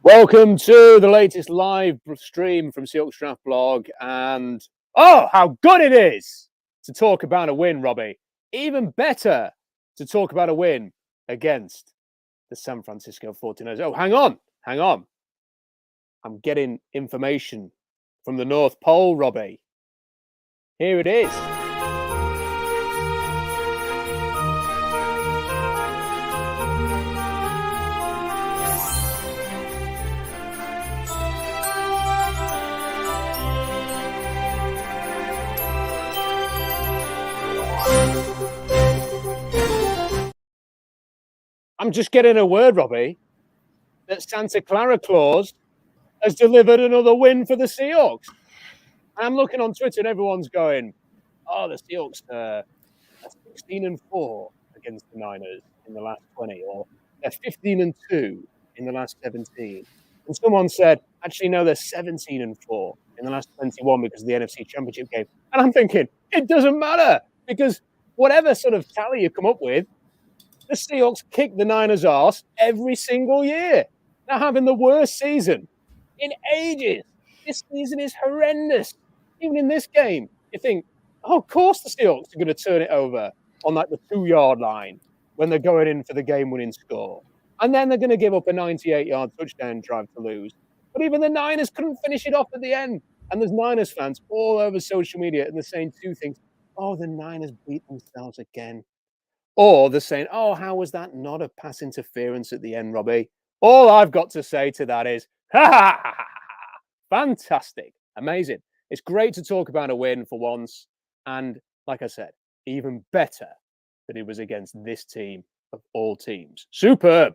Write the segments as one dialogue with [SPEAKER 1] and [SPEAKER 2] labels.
[SPEAKER 1] Welcome to the latest live stream from Seahawks Draft Blog. And oh, how good it is to talk about a win, Robbie. Even better to talk about a win against the San Francisco 49ers. Oh, hang on. I'm getting information from the North Pole, Robbie. Here it is. I'm just getting a word, Robbie, that Santa Clara Claus has delivered another win for the Seahawks. And I'm looking on Twitter and everyone's going, oh, the Seahawks are 16-4 against the Niners in the last 20, or they're 15-2 in the last 17. And someone said, actually, no, they're 17-4 in the last 21 because of the NFC Championship game. And I'm thinking, it doesn't matter because whatever sort of tally you come up with, the Seahawks kick the Niners' arse every single year. They're having the worst season in ages. This season is horrendous. Even in this game, you think, oh, of course the Seahawks are going to turn it over on like the 2-yard line when they're going in for the game-winning score. And then they're going to give up a 98-yard touchdown drive to lose. But even the Niners couldn't finish it off at the end. And there's Niners fans all over social media and they're saying two things. Oh, the Niners beat themselves again. Or they're saying, oh, how was that not a pass interference at the end, Robbie? All I've got to say to that is, ha ha ha ha ha. Fantastic. Amazing. It's great to talk about a win for once. And like I said, even better that it was against this team of all teams. Superb.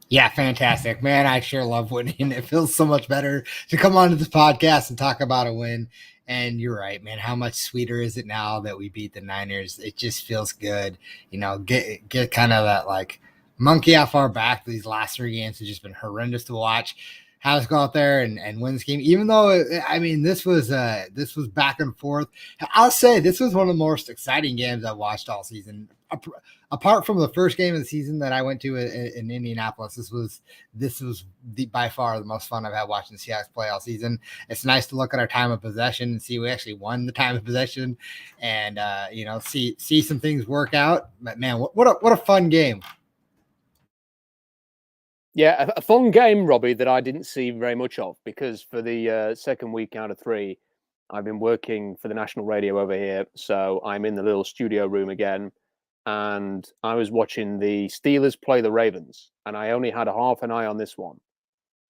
[SPEAKER 2] Yeah, fantastic. Man, I sure love winning. It feels so much better to come onto this podcast and talk about a win. And you're right, man. How much sweeter is it now that we beat the Niners? It just feels good. You know, get kind of that like monkey off our back. These last 3 games have just been horrendous to watch. Have us go out there and win this game, even though this was back and forth. I'll say this was one of the most exciting games I've watched all season. Apart from the first game of the season that I went to in Indianapolis, this was by far the most fun I've had watching the Seahawks play all season. It's nice to look at our time of possession and see we actually won the time of possession, and see some things work out. But man, what a fun game!
[SPEAKER 1] Yeah, a fun game, Robbie, that I didn't see very much of because for the second week out of 3, I've been working for the national radio over here. So I'm in the little studio room again. And I was watching the Steelers play the Ravens. And I only had a half an eye on this one.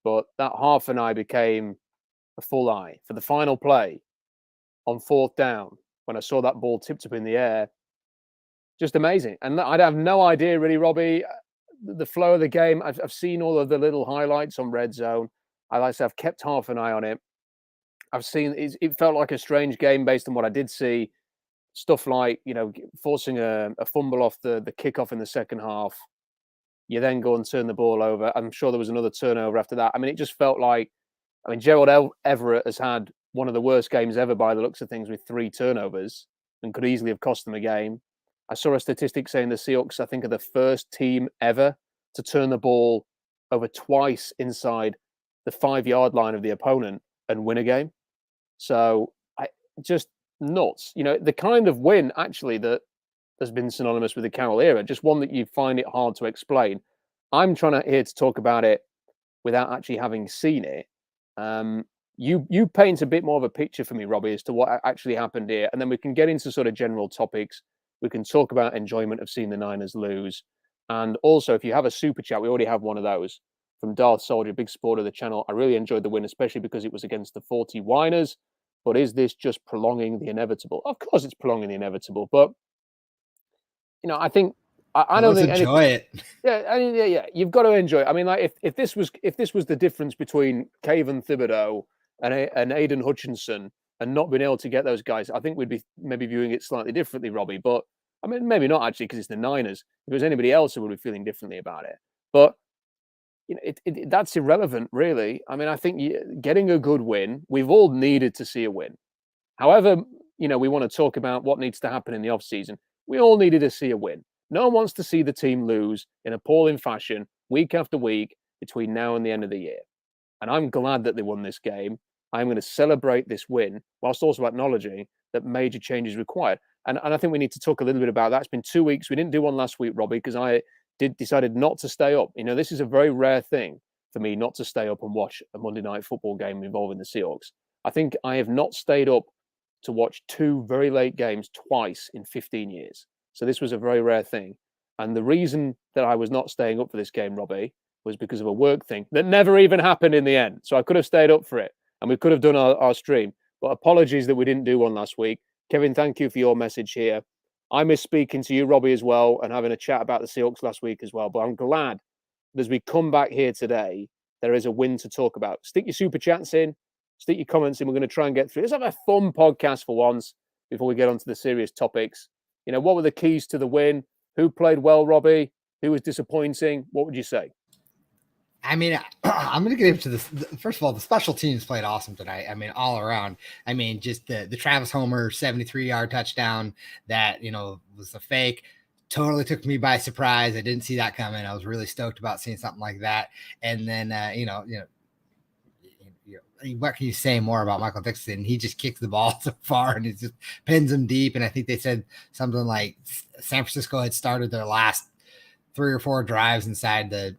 [SPEAKER 1] But that half an eye became a full eye for the final play on 4th down when I saw that ball tipped up in the air. Just amazing. And I'd have no idea, really, Robbie, the flow of the game. I've seen all of the little highlights on Red Zone. I've kept half an eye on it. I've seen it felt like a strange game based on what I did see. Stuff like, forcing a fumble off the kickoff in the second half. You then go and turn the ball over. I'm sure there was another turnover after that. I mean, it just felt like, Gerald Everett has had one of the worst games ever by the looks of things with 3 turnovers and could easily have cost them a game. I saw a statistic saying the Seahawks, I think, are the first team ever to turn the ball over twice inside the 5-yard line of the opponent and win a game. So just nuts. The kind of win, actually, that has been synonymous with the Carroll era, just one that you find it hard to explain. I'm here to talk about it without actually having seen it. You paint a bit more of a picture for me, Robbie, as to what actually happened here, and then we can get into sort of general topics. We can talk about enjoyment of seeing the Niners lose. And also, if you have a super chat, we already have one of those from Darth Soldier, big supporter of the channel. I really enjoyed the win, especially because it was against the 49ers. But is this just prolonging the inevitable? Of course, it's prolonging the inevitable. But, I think I don't think
[SPEAKER 2] enjoy it.
[SPEAKER 1] Yeah. You've got to enjoy it. I mean, like if this was the difference between Kayvon Thibodeau and Aiden Hutchinson and not being able to get those guys, I think we'd be maybe viewing it slightly differently, Robbie. But I mean, maybe not actually because it's the Niners. If it was anybody else, who would be feeling differently about it. But that's irrelevant, really. I mean, I think getting a good win, we've all needed to see a win. However, we want to talk about what needs to happen in the offseason. We all needed to see a win. No one wants to see the team lose in appalling fashion week after week between now and the end of the year. And I'm glad that they won this game. I'm going to celebrate this win whilst also acknowledging that major change is required. And I think we need to talk a little bit about that. It's been 2 weeks. We didn't do one last week, Robbie, because I decided not to stay up. This is a very rare thing for me not to stay up and watch a Monday night football game involving the Seahawks. I think I have not stayed up to watch 2 very late games twice in 15 years. So this was a very rare thing. And the reason that I was not staying up for this game, Robbie, was because of a work thing that never even happened in the end. So I could have stayed up for it and we could have done our stream. But apologies that we didn't do one last week. Kevin, thank you for your message here. I miss speaking to you, Robbie, as well, and having a chat about the Seahawks last week as well. But I'm glad that as we come back here today, there is a win to talk about. Stick your super chats in, stick your comments in. We're going to try and get through. Let's have a fun podcast for once before we get on to the serious topics. What were the keys to the win? Who played well, Robbie? Who was disappointing? What would you say?
[SPEAKER 2] I mean, I'm going to get into this. First of all, the special teams played awesome tonight. I mean, all around. I mean, just the Travis Homer 73-yard touchdown that, was a fake. Totally took me by surprise. I didn't see that coming. I was really stoked about seeing something like that. And then, what can you say more about Michael Dixon? He just kicks the ball so far and he just pins him deep. And I think they said something like San Francisco had started their last 3 or 4 drives inside their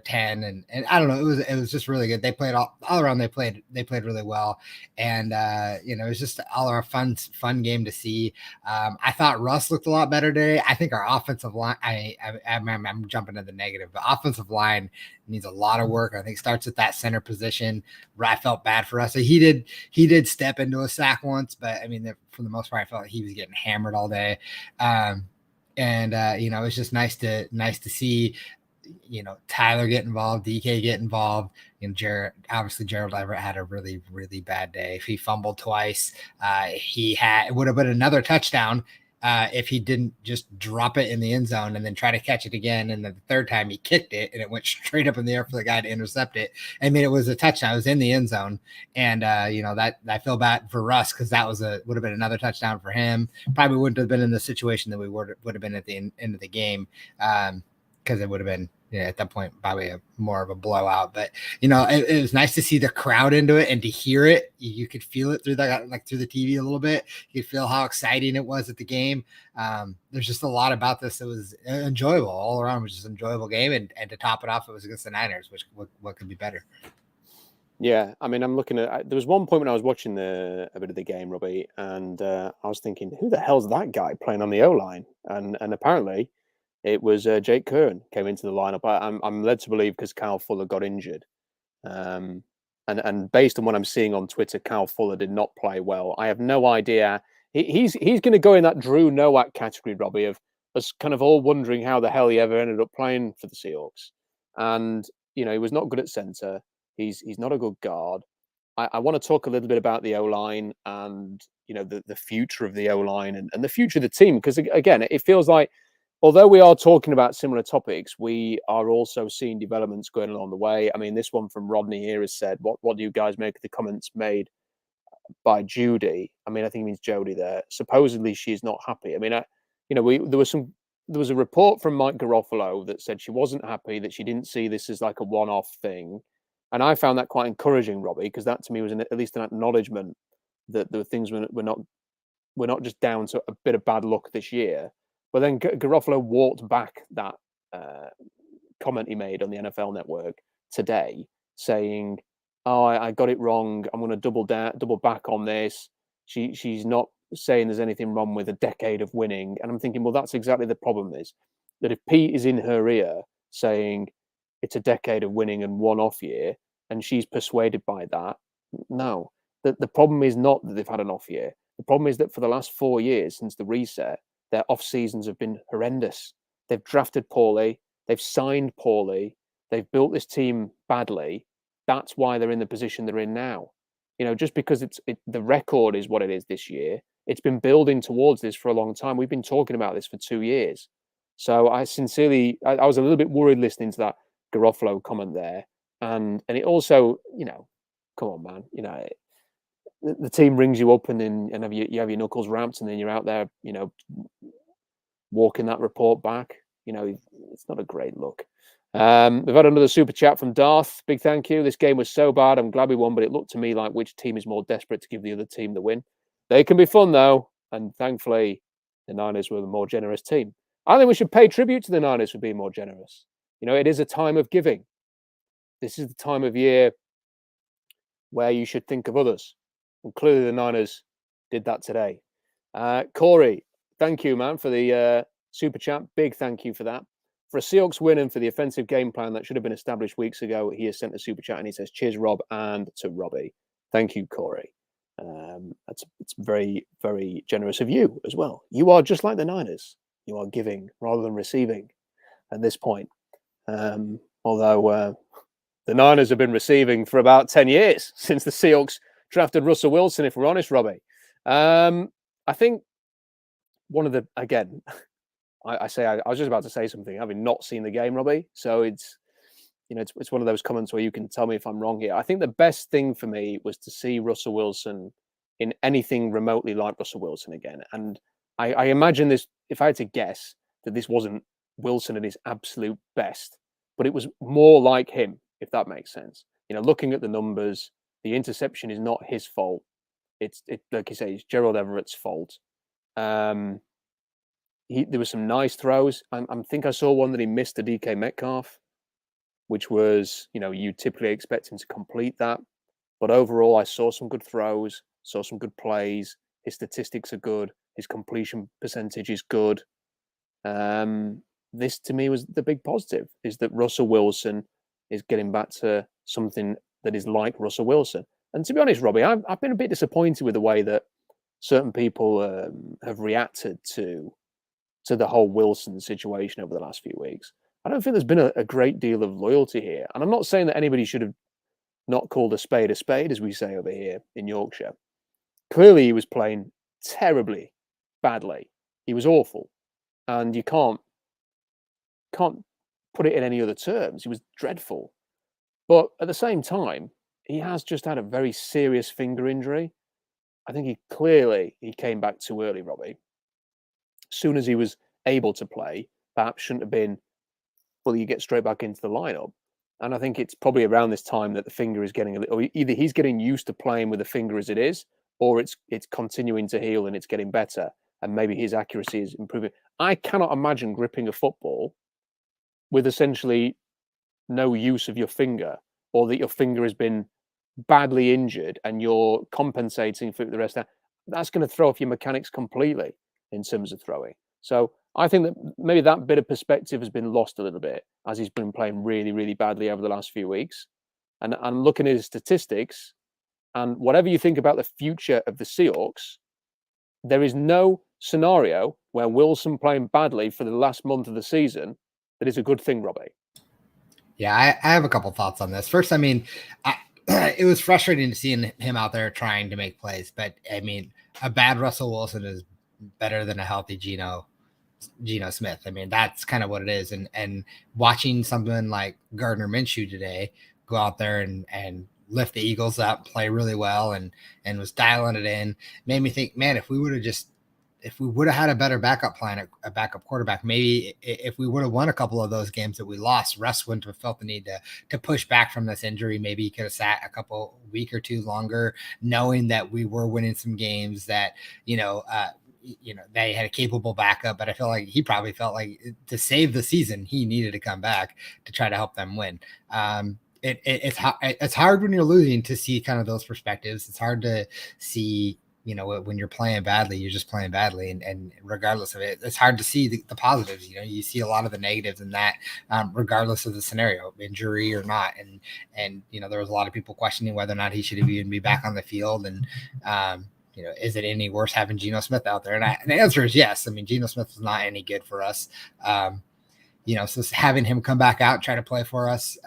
[SPEAKER 2] 10 and I don't know, it was just really good. They played all around. They played really well, and it was just all around fun game to see. I thought Russ looked a lot better today. I think our offensive line, I'm jumping to the negative, but offensive line needs a lot of work. I think it starts at that center position where I felt bad for us. So he did step into a sack once, but I mean, for the most part, I felt like he was getting hammered all day. It was just nice to see Tyler get involved, DK get involved. Gerald Everett had a really, really bad day. If he fumbled twice, it would have been another touchdown if he didn't just drop it in the end zone and then try to catch it again. And then the third time he kicked it and it went straight up in the air for the guy to intercept it. I mean, it was a touchdown. It was in the end zone. And, that I feel bad for Russ because that would have been another touchdown for him. Probably wouldn't have been in the situation that we would have been at the end of the game because it would have been, at that point, probably more of a blowout. But, it was nice to see the crowd into it and to hear it. You could feel it through through the TV a little bit. You could feel how exciting it was at the game. There's just a lot about this that was enjoyable. All around, it was just an enjoyable game. And to top it off, it was against the Niners, which what could be better?
[SPEAKER 1] Yeah, I mean, I'm looking at. There was one point when I was watching a bit of the game, Robbie, and I was thinking, who the hell's that guy playing on the O-line? And apparently, it was Jake Curran came into the lineup. I'm led to believe because Kyle Fuller got injured, and based on what I'm seeing on Twitter, Kyle Fuller did not play well. I have no idea. He's going to go in that Drew Nowak category, Robbie, of us kind of all wondering how the hell he ever ended up playing for the Seahawks. And he was not good at center. He's not a good guard. I want to talk a little bit about the O-line and the future of the O-line and the future of the team, because again, it feels like, although we are talking about similar topics, we are also seeing developments going along the way. I mean, this one from Rodney here has said, what do you guys make of the comments made by Judy? I mean, I think it means Jody there. Supposedly she's not happy. I mean, there was a report from Mike Garofalo that said she wasn't happy, that she didn't see this as like a one-off thing. And I found that quite encouraging, Robbie, because that to me was at least an acknowledgement that the things were not just down to a bit of bad luck this year. But then Garofalo walked back that comment he made on the NFL Network today, saying, "Oh, I got it wrong. I'm going to double back on this. She's not saying there's anything wrong with a decade of winning." And I'm thinking, well, that's exactly the problem, is that if Pete is in her ear saying it's a decade of winning and one-off year, and she's persuaded by that, no. The problem is not that they've had an off year. The problem is that for the last 4 years since the reset, their off seasons have been horrendous. They've drafted poorly. They've signed poorly. They've built this team badly. That's why they're in the position they're in now. Just because the record is what it is this year, it's been building towards this for a long time. We've been talking about this for 2 years. So I sincerely, I was a little bit worried listening to that Garofalo comment there. And it also, come on, man, the team rings you up and then you have your knuckles wrapped and then you're out there, walking that report back. It's not a great look. We've had another super chat from Darth. Big thank you. This game was so bad. I'm glad we won, but it looked to me like which team is more desperate to give the other team the win. They can be fun, though. And thankfully, the Niners were the more generous team. I think we should pay tribute to the Niners for being more generous. It is a time of giving. This is the time of year where you should think of others. And clearly the Niners did that today. Corey, thank you, man, for the super chat. Big thank you for that. For a Seahawks win and for the offensive game plan that should have been established weeks ago, he has sent a super chat and he says, cheers, Rob, and to Robbie. Thank you, Corey. It's very, very generous of you as well. You are just like the Niners. You are giving rather than receiving at this point. Although the Niners have been receiving for about 10 years since the Seahawks drafted Russell Wilson, if we're honest, Robbie. I think one of the, again, I was just about to say something, having not seen the game, Robbie. So it's one of those comments where you can tell me if I'm wrong here. I think the best thing for me was to see Russell Wilson in anything remotely like Russell Wilson again. And I imagine this, if I had to guess, that this wasn't Wilson at his absolute best, but it was more like him, if that makes sense. Looking at the numbers, the interception is not his fault. It's like you say, it's Gerald Everett's fault. There were some nice throws. I think I saw one that he missed to DK Metcalf, which was, you typically expect him to complete that. But overall, I saw some good throws, saw some good plays. His statistics are good. His completion percentage is good. This, to me, was the big positive, is that Russell Wilson is getting back to something that is like Russell Wilson. And to be honest, Robbie, I've been a bit disappointed with the way that certain people have reacted to the whole Wilson situation over the last few weeks. I don't think there's been a great deal of loyalty here. And I'm not saying that anybody should have not called a spade, as we say over here in Yorkshire. Clearly, he was playing terribly, badly. He was awful. And you can't put it in any other terms. He was dreadful. But at the same time, he has just had a very serious finger injury. I think he came back too early, Robbie. As soon as he was able to play, perhaps shouldn't have been, well, you get straight back into the lineup. And I think it's probably around this time that the finger is getting a little, either he's getting used to playing with the finger as it is, or it's continuing to heal and it's getting better. And maybe his accuracy is improving. I cannot imagine gripping a football with essentially no use of your finger, or that your finger has been badly injured and you're compensating for the rest of that. That's going to throw off your mechanics completely in terms of throwing. So I think that maybe that bit of perspective has been lost a little bit as he's been playing really, really badly over the last few weeks. And I'm looking at his statistics, and whatever you think about the future of the Seahawks, there is no scenario where Wilson playing badly for the last month of the season that is a good thing, Robbie.
[SPEAKER 2] Yeah, I have a couple thoughts on this. First, it was frustrating to see him out there trying to make plays, but I mean, a bad Russell Wilson is better than a healthy Geno Smith. I mean, that's kind of what it is. And watching someone like Gardner Minshew today go out there and lift the Eagles up, play really well, and was dialing it in, made me think, man, if we would have had a better backup plan, a backup quarterback, maybe if we would have won a couple of those games that we lost, Russ wouldn't have felt the need to push back from this injury. Maybe he could have sat a week or two longer, knowing that we were winning some games, that, they had a capable backup. But I feel like he probably felt like to save the season, he needed to come back to try to help them win. It's hard when you're losing to see kind of those perspectives. It's hard to see, when you're playing badly, you're just playing badly. And regardless of it, it's hard to see the positives. You see a lot of the negatives in that, regardless of the scenario, injury or not. And there was a lot of people questioning whether or not he should even be back on the field. And, is it any worse having Geno Smith out there? And the answer is yes. I mean, Geno Smith is not any good for us. So having him come back out and try to play for us,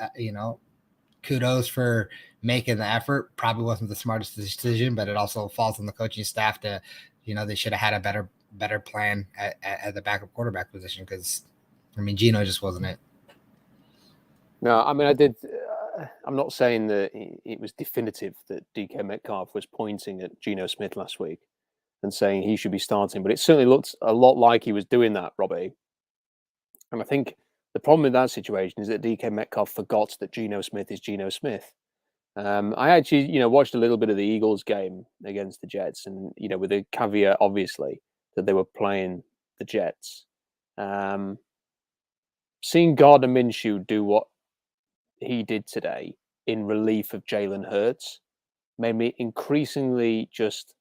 [SPEAKER 2] kudos for making the effort. Probably wasn't the smartest decision, but it also falls on the coaching staff to, they should have had a better plan at the backup quarterback position, because, Geno just wasn't it.
[SPEAKER 1] No, I'm not saying that it was definitive that DK Metcalf was pointing at Geno Smith last week and saying he should be starting, but it certainly looked a lot like he was doing that, Robbie. And I think The problem with that situation is that DK Metcalf forgot that Geno Smith is Geno Smith. I actually, watched a little bit of the Eagles game against the Jets, and with the caveat, obviously, that they were playing the Jets. Seeing Gardner Minshew do what he did today in relief of Jalen Hurts made me increasingly just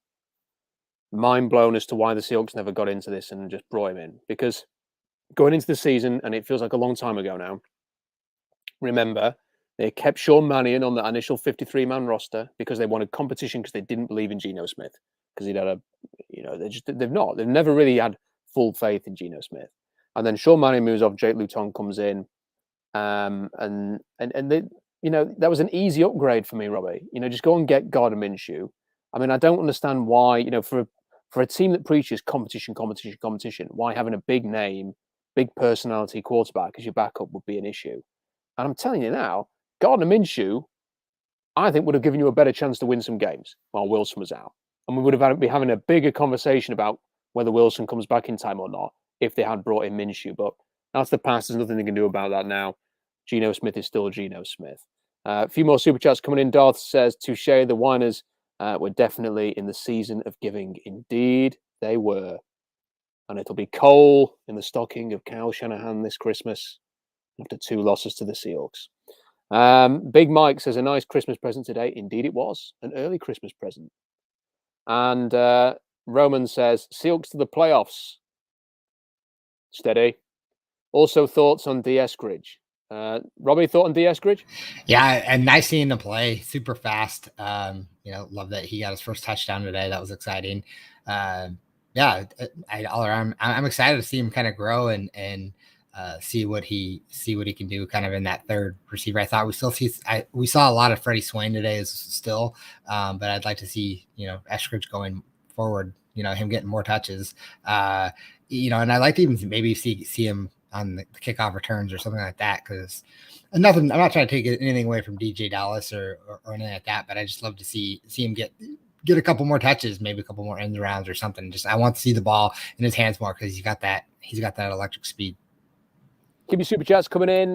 [SPEAKER 1] mind blown as to why the Seahawks never got into this and just brought him in. Because going into the season, and it feels like a long time ago now, remember, they kept Sean Mannion on the initial 53-man roster because they wanted competition because they didn't believe in Geno Smith. Because he'd had they've never really had full faith in Geno Smith. And then Sean Mannion moves off, Jake Luton comes in. And they, that was an easy upgrade for me, Robbie. Just go and get Gardner Minshew. I mean, I don't understand why, for a team that preaches competition, why having a big name, big personality quarterback as your backup would be an issue. And I'm telling you now, Gardner Minshew, I think, would have given you a better chance to win some games while Wilson was out. And we would have been having a bigger conversation about whether Wilson comes back in time or not if they had brought in Minshew. But that's the past. There's nothing they can do about that now. Geno Smith is still Geno Smith. A few more super chats coming in. Darth says, touche, the Whiners were definitely in the season of giving. Indeed, they were. And it'll be coal in the stocking of Kyle Shanahan this Christmas after 2 losses to the Seahawks. Big Mike says, a nice Christmas present today. Indeed, it was an early Christmas present. And Roman says, Seahawks to the playoffs. Steady. Also, thoughts on D. Eskridge. Robbie, thought on D. Eskridge?
[SPEAKER 2] Yeah, and nice seeing him play. Super fast. Love that he got his first touchdown today. That was exciting. I'm excited to see him kind of grow and see what he can do kind of in that third receiver. I thought we saw a lot of Freddie Swain today still, but I'd like to see Eskridge going forward. Him getting more touches. And I'd like to even maybe see him on the kickoff returns or something like that, because I'm not trying to take anything away from DJ Dallas or anything like that, but I just love to see him get a couple more touches, maybe a couple more end arounds or something. Just I want to see the ball in his hands more because he's got that electric speed.
[SPEAKER 1] Keep your super chats coming in.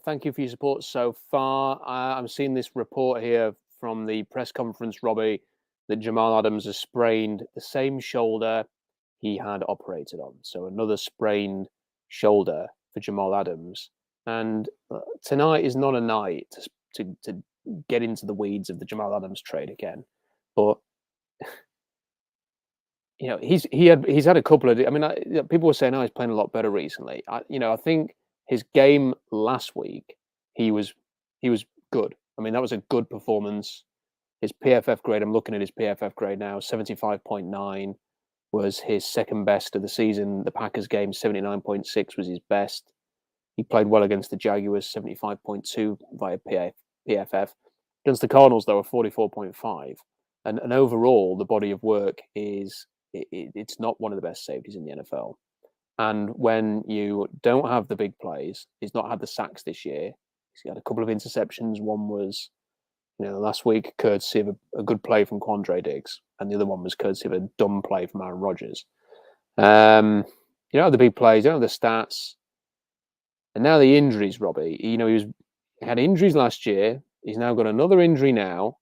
[SPEAKER 1] Thank you for your support so far. I'm seeing this report here from the press conference, Robbie, that Jamal Adams has sprained the same shoulder he had operated on. So another sprained shoulder for Jamal Adams. And tonight is not a night to get into the weeds of the Jamal Adams trade again. But he's had a couple of. I mean, people were saying, "Oh, he's playing a lot better recently." I think his game last week, he was good. I mean, that was a good performance. His PFF grade, I'm looking at his PFF grade now, 75.9 was his second best of the season. The Packers game, 79.6 was his best. He played well against the Jaguars, 75.2 via PFF. Against the Cardinals, though, a 44.5. And overall, the body of work it's not one of the best safeties in the NFL. And when you don't have the big plays, he's not had the sacks this year. He's had a couple of interceptions. One was, last week, courtesy of a good play from Quandre Diggs, and the other one was courtesy of a dumb play from Aaron Rodgers. The big plays, the stats, and now the injuries, Robbie. He had injuries last year. He's now got another injury now.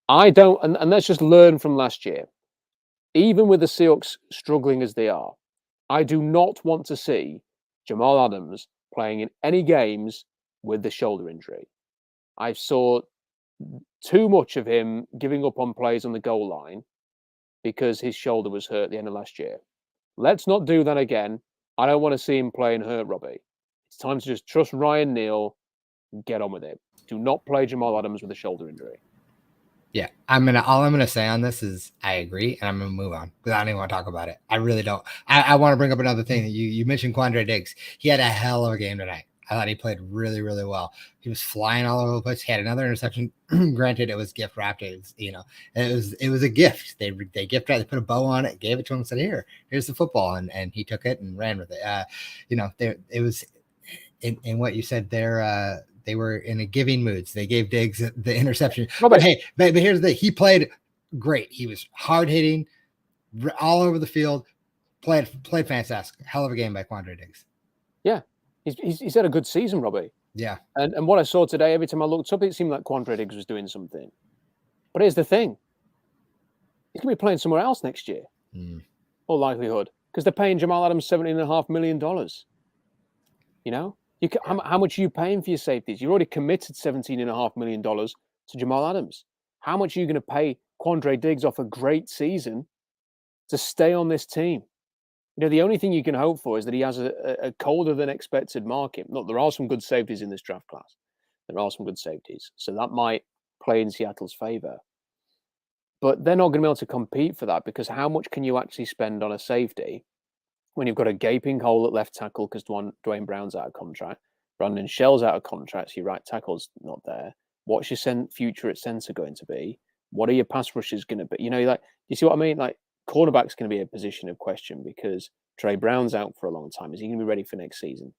[SPEAKER 1] And let's just learn from last year. Even with the Seahawks struggling as they are, I do not want to see Jamal Adams playing in any games with the shoulder injury. I saw too much of him giving up on plays on the goal line because his shoulder was hurt at the end of last year. Let's not do that again. I don't want to see him playing hurt, Robbie. It's time to just trust Ryan Neal and get on with it. Do not play Jamal Adams with a shoulder injury.
[SPEAKER 2] Yeah, all I'm gonna say on this is I agree, and I'm gonna move on because I don't even want to talk about it. I really don't. I want to bring up another thing that you mentioned. Quandre Diggs. He had a hell of a game tonight. I thought he played really, really well. He was flying all over the place. He had another interception. Granted, it was gift wrapped. It was a gift. They gift wrapped. They put a bow on it, gave it to him, and said, "Here's the football," and he took it and ran with it. It was in what you said there. They were in a giving mood. So they gave Diggs the interception. But here's the thing. He played great. He was hard hitting all over the field. Played fantastic. Hell of a game by Quandre Diggs.
[SPEAKER 1] Yeah. He's had a good season, Robbie.
[SPEAKER 2] Yeah.
[SPEAKER 1] And what I saw today, every time I looked up, it seemed like Quandre Diggs was doing something. But here's the thing. He's going to be playing somewhere else next year, all likelihood, because they're paying Jamal Adams $17.5 million. You know? How much are you paying for your safeties? You've already committed $17.5 million to Jamal Adams. How much are you going to pay Quandre Diggs off a great season to stay on this team? You know, the only thing you can hope for is that he has a colder than expected market. Look, there are some good safeties in this draft class. There are some good safeties. So that might play in Seattle's favor. But they're not going to be able to compete for that, because how much can you actually spend on a safety when you've got a gaping hole at left tackle because Dwayne Brown's out of contract, Brandon Shell's out of contract, so your right tackle's not there. What's your future at centre going to be? What are your pass rushes going to be? You know, like, you see what I mean? Like, cornerback's going to be a position of question because Trey Brown's out for a long time. Is he going to be ready for next season?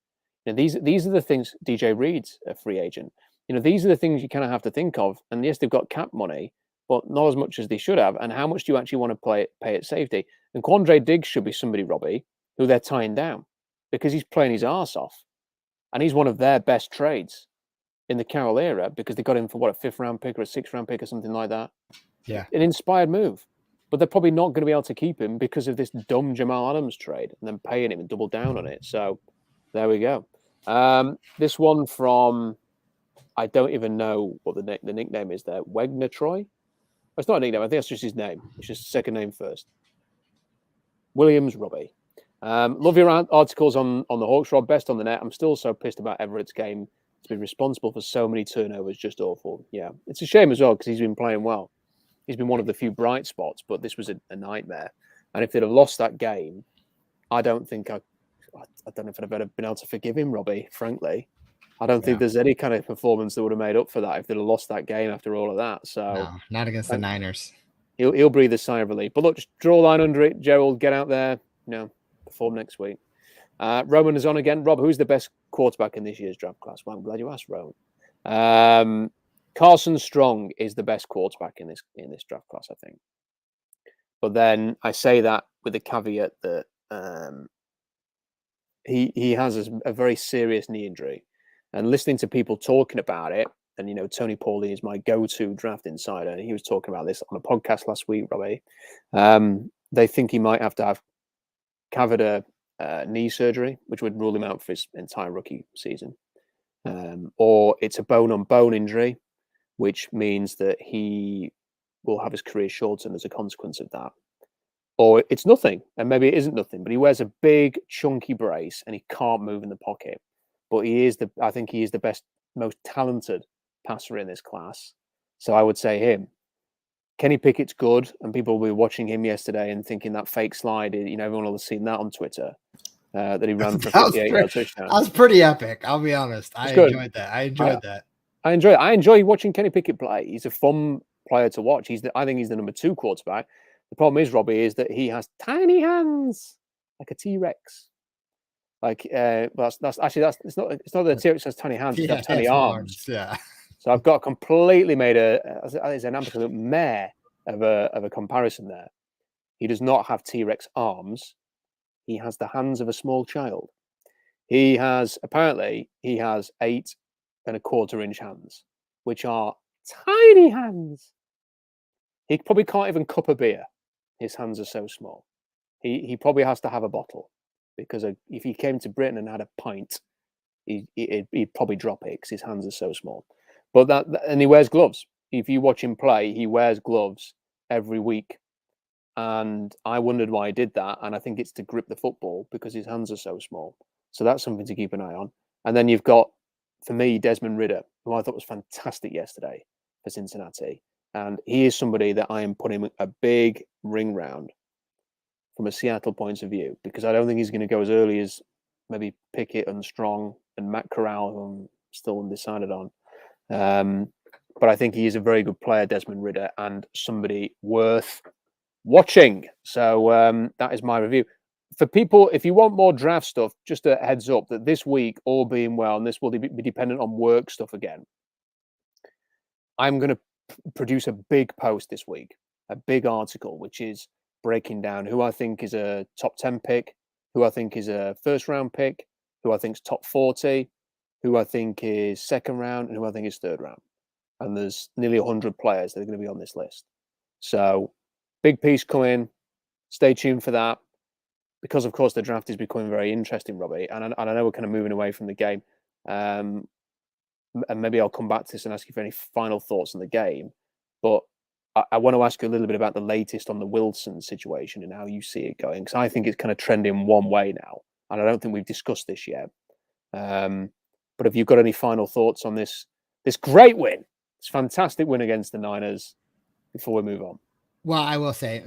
[SPEAKER 1] You know, these are the things. DJ Reed's a free agent. You know, these are the things you kind of have to think of. And yes, they've got cap money, but not as much as they should have. And how much do you actually want to pay at safety? And Quandre Diggs should be somebody, Robbie, who they're tying down because he's playing his arse off. And he's one of their best trades in the Carroll era because they got him for, what, a 5th round pick or a 6th round pick or something like that.
[SPEAKER 2] Yeah.
[SPEAKER 1] An inspired move. But they're probably not going to be able to keep him because of this dumb Jamal Adams trade and then paying him and double down on it. So there we go. This one from, I don't even know what the nickname is there. Wegner Troy? It's not a nickname. I think that's just his name. It's just second name first. Williams Robbie. Love your articles on the Hawks, Rob. Best on the net. I'm still so pissed about Everett's game. He's been responsible for so many turnovers. Just awful. Yeah. It's a shame as well because he's been playing well. He's been one of the few bright spots, but this was a nightmare. And if they'd have lost that game, I don't know if I'd have been able to forgive him, Robbie, frankly. I don't think there's any kind of performance that would have made up for that if they'd have lost that game after all of that. So
[SPEAKER 2] no, not against the Niners.
[SPEAKER 1] He'll breathe a sigh of relief. But look, just draw a line under it. Gerald, get out there, perform next week. Roman is on again. Rob, who's the best quarterback in this year's draft class? Well, I'm glad you asked, Roman. Carson Strong is the best quarterback in this draft class, I think. But then I say that with the caveat that he has a very serious knee injury. And listening to people talking about it, and Tony Pauline is my go-to draft insider, and he was talking about this on a podcast last week, Robbie. They think he might have to have cavernous knee surgery, which would rule him out for his entire rookie season. Or it's a bone-on-bone injury, which means that he will have his career shortened as a consequence of that. Or it's nothing, and maybe it isn't nothing, but he wears a big, chunky brace and he can't move in the pocket. But I think he is the best, most talented passer in this class. So I would say him. Kenny Pickett's good, and people will be watching him yesterday and thinking that fake slide, everyone will have seen that on Twitter, that he ran for a 58-yard touchdown.
[SPEAKER 2] That was pretty epic, I'll be honest. I enjoyed that. I
[SPEAKER 1] enjoy watching Kenny Pickett play. He's a fun player to watch. I think he's the number 2 quarterback. The problem is, Robbie, is that he has tiny hands like a T-Rex. Like it's not that the T-Rex has tiny hands; it has tiny arms.
[SPEAKER 2] Yeah.
[SPEAKER 1] So I've got completely made it's an absolute mare of a comparison there. He does not have T-Rex arms. He has the hands of a small child. He has 8.25-inch hands, which are tiny hands. He probably can't even cup a beer. His hands are so small. He probably has to have a bottle, because if he came to Britain and had a pint, he'd probably drop it because his hands are so small. But and he wears gloves. If you watch him play, he wears gloves every week. And I wondered why he did that. And I think it's to grip the football because his hands are so small. So that's something to keep an eye on. And then you've got, for me, Desmond Ridder, who I thought was fantastic yesterday for Cincinnati. And he is somebody that I am putting a big ring round from a Seattle point of view, because I don't think he's going to go as early as maybe Pickett and Strong and Matt Corral, who I'm still undecided on. But I think he is a very good player, Desmond Ridder, and somebody worth watching. So that is my review. For people, if you want more draft stuff, just a heads up that this week, all being well, and this will be dependent on work stuff again, I'm going to produce a big post this week, a big article, which is breaking down who I think is a top 10 pick, who I think is a first round pick, who I think is top 40, who I think is second round, and who I think is third round. And there's nearly 100 players that are going to be on this list. So big piece coming. Stay tuned for that. Because, of course, the draft is becoming very interesting, Robbie. And I know we're kind of moving away from the game. And maybe I'll come back to this and ask you for any final thoughts on the game. But I want to ask you a little bit about the latest on the Wilson situation and how you see it going. Because I think it's kind of trending one way now. And I don't think we've discussed this yet. But have you got any final thoughts on this great win? This fantastic win against the Niners before we move on.
[SPEAKER 2] Well, I will say,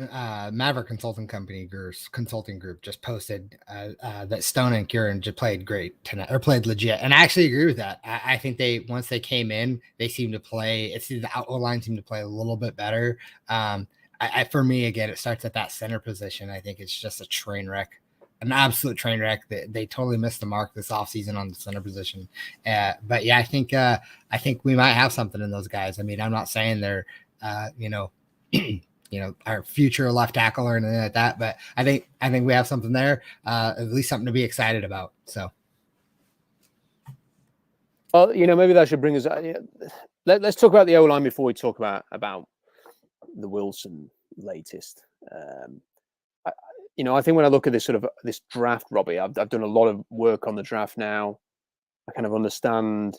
[SPEAKER 2] Maverick Consulting Group just posted that Stone and Kieran just played great tonight, or played legit, and I actually agree with that. I think once they came in, they seemed to play. The line seemed to play a little bit better. For me, again, it starts at that center position. I think it's just a train wreck, an absolute train wreck. They totally missed the mark this offseason on the center position. But yeah, I think we might have something in those guys. I mean, I'm not saying they're our future left tackle or anything like that, but I think we have something there, at least something to be excited about. So,
[SPEAKER 1] well, maybe that should bring us. Let's talk about the O-line before we talk about the Wilson latest. I think when I look at this draft, Robbie, I've done a lot of work on the draft now. I kind of understand.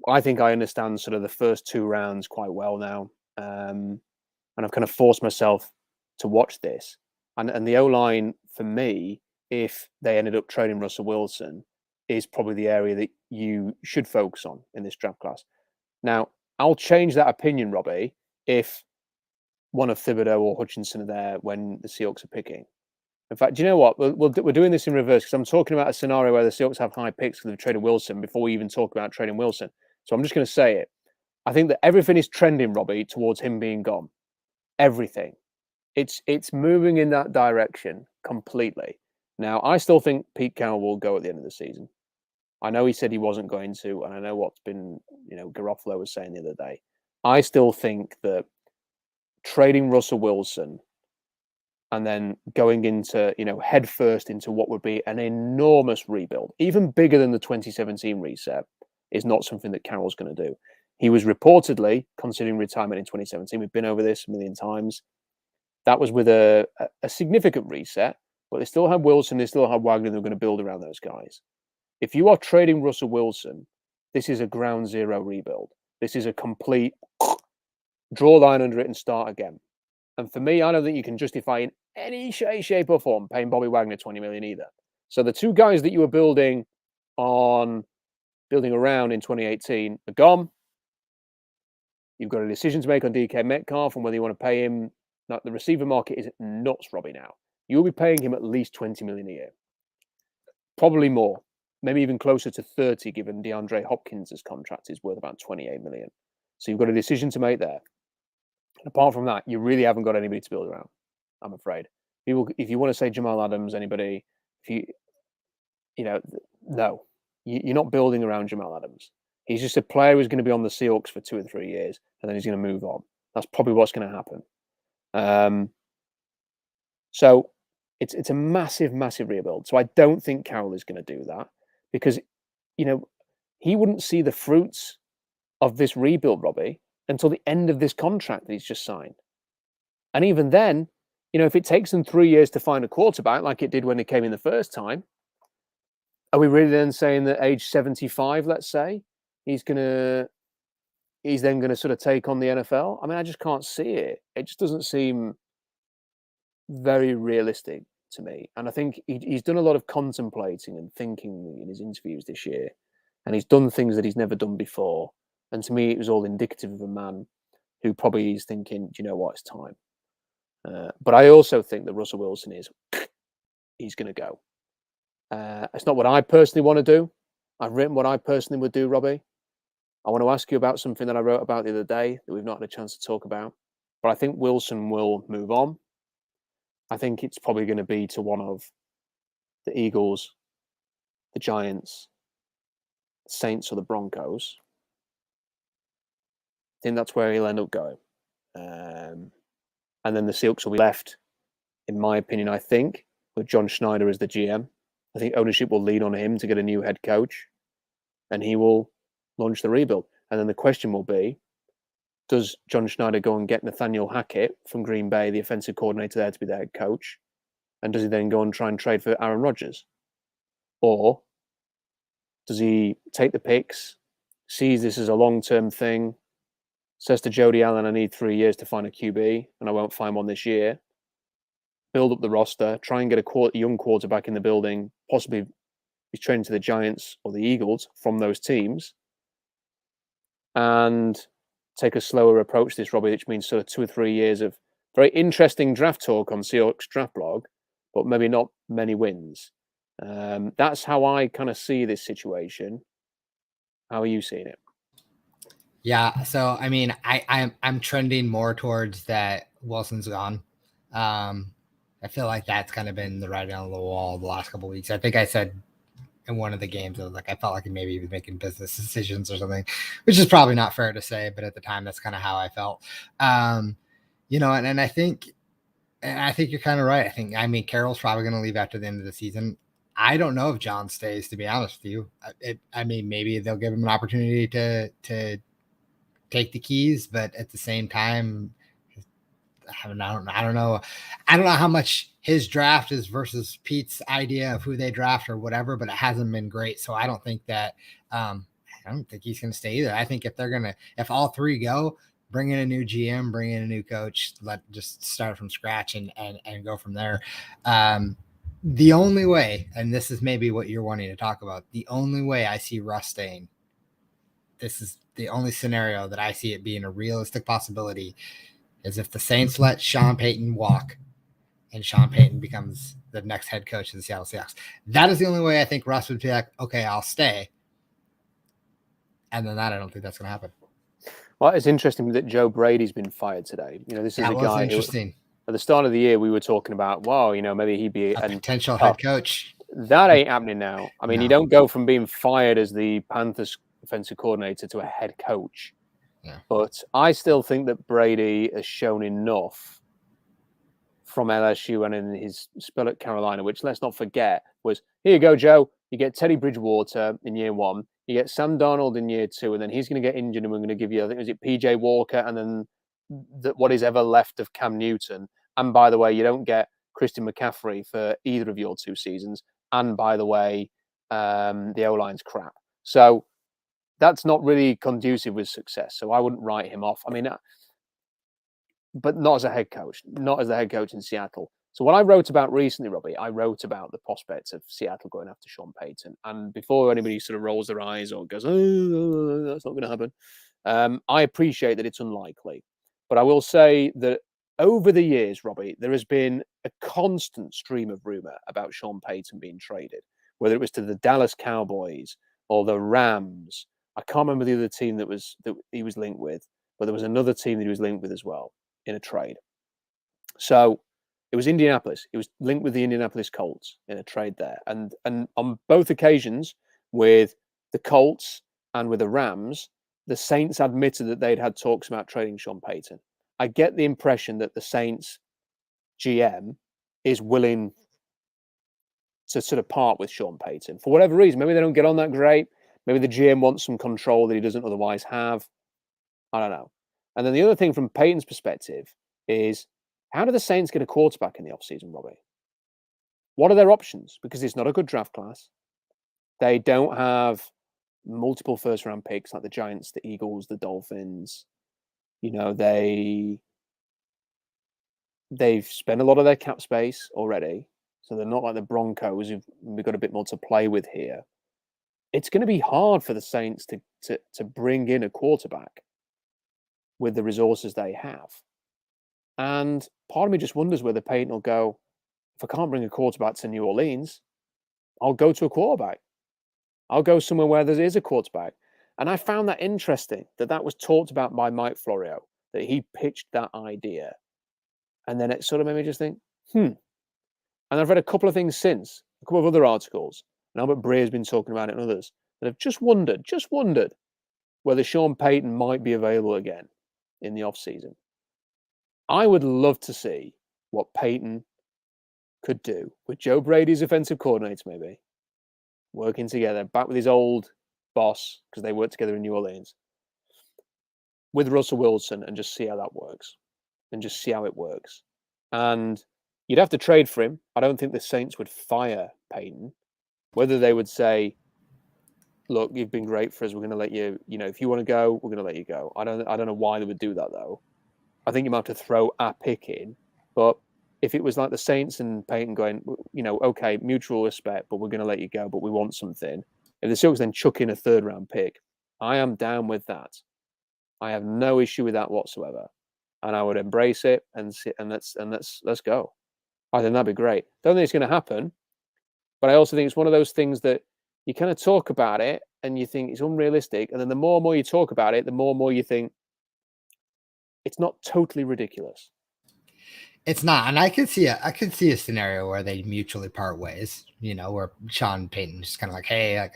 [SPEAKER 1] I think I understand sort of the first two rounds quite well now. And I've kind of forced myself to watch this. And the O-line, for me, if they ended up trading Russell Wilson, is probably the area that you should focus on in this draft class. Now, I'll change that opinion, Robbie, if one of Thibodeau or Hutchinson are there when the Seahawks are picking. In fact, do you know what? We're doing this in reverse, because I'm talking about a scenario where the Seahawks have high picks because they've traded Wilson before we even talk about trading Wilson. So I'm just going to say it. I think that everything is trending, Robbie, towards him being gone. Everything. It's moving in that direction completely. Now, I still think Pete Carroll will go at the end of the season. I know he said he wasn't going to, and I know what's been, Garoppolo was saying the other day. I still think that trading Russell Wilson and then going into, head first into what would be an enormous rebuild, even bigger than the 2017 reset, is not something that Carroll's going to do. He was reportedly considering retirement in 2017. We've been over this a million times. That was with a significant reset, but they still had Wilson, they still had Wagner, they're going to build around those guys. If you are trading Russell Wilson, this is a ground zero rebuild. This is a complete draw line under it and start again. And for me, I don't think you can justify in any shape or form paying Bobby Wagner $20 million either. So the two guys that you were building around in 2018 are gone. You've got a decision to make on DK Metcalf and whether you want to pay him. Now, the receiver market is nuts, Robbie, now. You'll be paying him at least $20 million a year. Probably more. Maybe even closer to 30, given DeAndre Hopkins' contract is worth about $28 million. So you've got a decision to make there. And apart from that, you really haven't got anybody to build around, I'm afraid. If you want to say Jamal Adams, anybody, no. You're not building around Jamal Adams. He's just a player who's going to be on the Seahawks for 2 or 3 years, and then he's going to move on. That's probably what's going to happen. So it's a massive, massive rebuild. So I don't think Carroll is going to do that because, he wouldn't see the fruits of this rebuild, Robbie, until the end of this contract that he's just signed. And even then, if it takes them 3 years to find a quarterback like it did when he came in the first time, are we really then saying that age 75, let's say, he's then going to sort of take on the NFL? I mean, I just can't see it. It just doesn't seem very realistic to me. And I think he's done a lot of contemplating and thinking in his interviews this year. And he's done things that he's never done before. And to me, it was all indicative of a man who probably is thinking, do you know what, it's time. But I also think that Russell Wilson he's going to go. It's not what I personally want to do. I've written what I personally would do, Robbie. I want to ask you about something that I wrote about the other day that we've not had a chance to talk about. But I think Wilson will move on. I think it's probably going to be to one of the Eagles, the Giants, the Saints, or the Broncos. I think that's where he'll end up going. And then the Seahawks will be left, in my opinion, I think, with John Schneider as the GM. I think ownership will lean on him to get a new head coach, and he will launch the rebuild. And then the question will be, does John Schneider go and get Nathaniel Hackett from Green Bay, the offensive coordinator there, to be their head coach? And does he then go and try and trade for Aaron Rodgers? Or does he take the picks, sees this as a long-term thing, says to Jody Allen, I need 3 years to find a QB, and I won't find one this year, build up the roster, try and get a young quarterback in the building, possibly he's training to the Giants or the Eagles from those teams, and take a slower approach to this, Robbie, which means sort of 2 or 3 years of very interesting draft talk on Seahawks Draft Blog, but maybe not many wins. That's how I kind of see this situation. How are you seeing it?
[SPEAKER 2] Yeah, so I mean, I'm trending more towards that Wilson's gone. I feel like that's kind of been the writing on the wall the last couple of weeks. I think I said in one of the games, I was like, I felt like maybe he was making business decisions or something, which is probably not fair to say, but at the time, that's kind of how I felt. And I think you're kind of right. I mean, Carroll's probably going to leave after the end of the season. I don't know if John stays, to be honest with you. Maybe they'll give him an opportunity to take the keys, but at the same time, I don't know how much his draft is versus Pete's idea of who they draft or whatever, but it hasn't been great. So I don't think that I don't think he's going to stay either. I think if all three go, bring in a new GM, bring in a new coach, just start from scratch and go from there. The only way, and this is maybe what you're wanting to talk about, the only way I see Russ staying, this is the only scenario that I see it being a realistic possibility, is if the Saints let Sean Payton walk and Sean Payton becomes the next head coach of the Seattle Seahawks. That is the only way I think Russ would be like, okay, I'll stay. And then I don't think that's going to happen.
[SPEAKER 1] Well, it's interesting that Joe Brady's been fired today. This is a guy
[SPEAKER 2] interesting.
[SPEAKER 1] At the start of the year, we were talking about, wow, maybe he'd be
[SPEAKER 2] a potential head coach.
[SPEAKER 1] That ain't happening now. I mean, You don't go from being fired as the Panthers offensive coordinator to a head coach.
[SPEAKER 2] Yeah.
[SPEAKER 1] But I still think that Brady has shown enough from LSU and in his spell at Carolina, which, let's not forget, was, here you go, Joe. You get Teddy Bridgewater in year 1. You get Sam Darnold in year 2, and then he's going to get injured, and we're going to give you, I think, was it PJ Walker, and then what is ever left of Cam Newton. And by the way, you don't get Christian McCaffrey for either of your 2 seasons. And by the way, the O-line's crap. So that's not really conducive with success. So I wouldn't write him off. I mean, but not as a head coach, not as the head coach in Seattle. So what I wrote about recently, Robbie, I wrote about the prospects of Seattle going after Sean Payton. And before anybody sort of rolls their eyes or goes, oh, that's not going to happen, I appreciate that it's unlikely. But I will say that over the years, Robbie, there has been a constant stream of rumor about Sean Payton being traded, whether it was to the Dallas Cowboys or the Rams. I can't remember the other team that he was linked with, but there was another team that he was linked with as well in a trade. So it was Indianapolis. He was linked with the Indianapolis Colts in a trade there. And on both occasions, with the Colts and with the Rams, the Saints admitted that they'd had talks about trading Sean Payton. I get the impression that the Saints GM is willing to sort of part with Sean Payton for whatever reason. Maybe they don't get on that great. Maybe the GM wants some control that he doesn't otherwise have. I don't know. And then the other thing from Payton's perspective is, how do the Saints get a quarterback in the offseason, Robbie? What are their options? Because it's not a good draft class. They don't have multiple first-round picks like the Giants, the Eagles, the Dolphins. They've spent a lot of their cap space already. So they're not like the Broncos who've got a bit more to play with here. It's going to be hard for the Saints to bring in a quarterback with the resources they have. And part of me just wonders whether Payton will go, if I can't bring a quarterback to New Orleans, I'll go to a quarterback. I'll go somewhere where there is a quarterback. And I found that interesting that was talked about by Mike Florio, that he pitched that idea. And then it sort of made me just think, And I've read a couple of things since, a couple of other articles, and Albert Breer's been talking about it and others, that have just wondered whether Sean Payton might be available again in the offseason. I would love to see what Payton could do with Joe Brady's offensive coordinator, maybe working together, back with his old boss, because they worked together in New Orleans, with Russell Wilson, and just see how that works, and just see how it works. And you'd have to trade for him. I don't think the Saints would fire Payton. Whether they would say, look, you've been great for us, we're going to let you, if you want to go, we're going to let you go. I don't know why they would do that, though. I think you might have to throw a pick in. But if it was like the Saints and Payton going, okay, mutual respect, but we're going to let you go, but we want something. If the Seahawks then chuck in a third-round pick, I am down with that. I have no issue with that whatsoever. And I would embrace it and let's go. I think that'd be great. Don't think it's going to happen, but I also think it's one of those things that you kind of talk about it and you think it's unrealistic, and then the more and more you talk about it, the more and more you think it's not totally ridiculous.
[SPEAKER 2] It's not, and I could see a scenario where they mutually part ways. Where Sean Payton just kind of like, hey,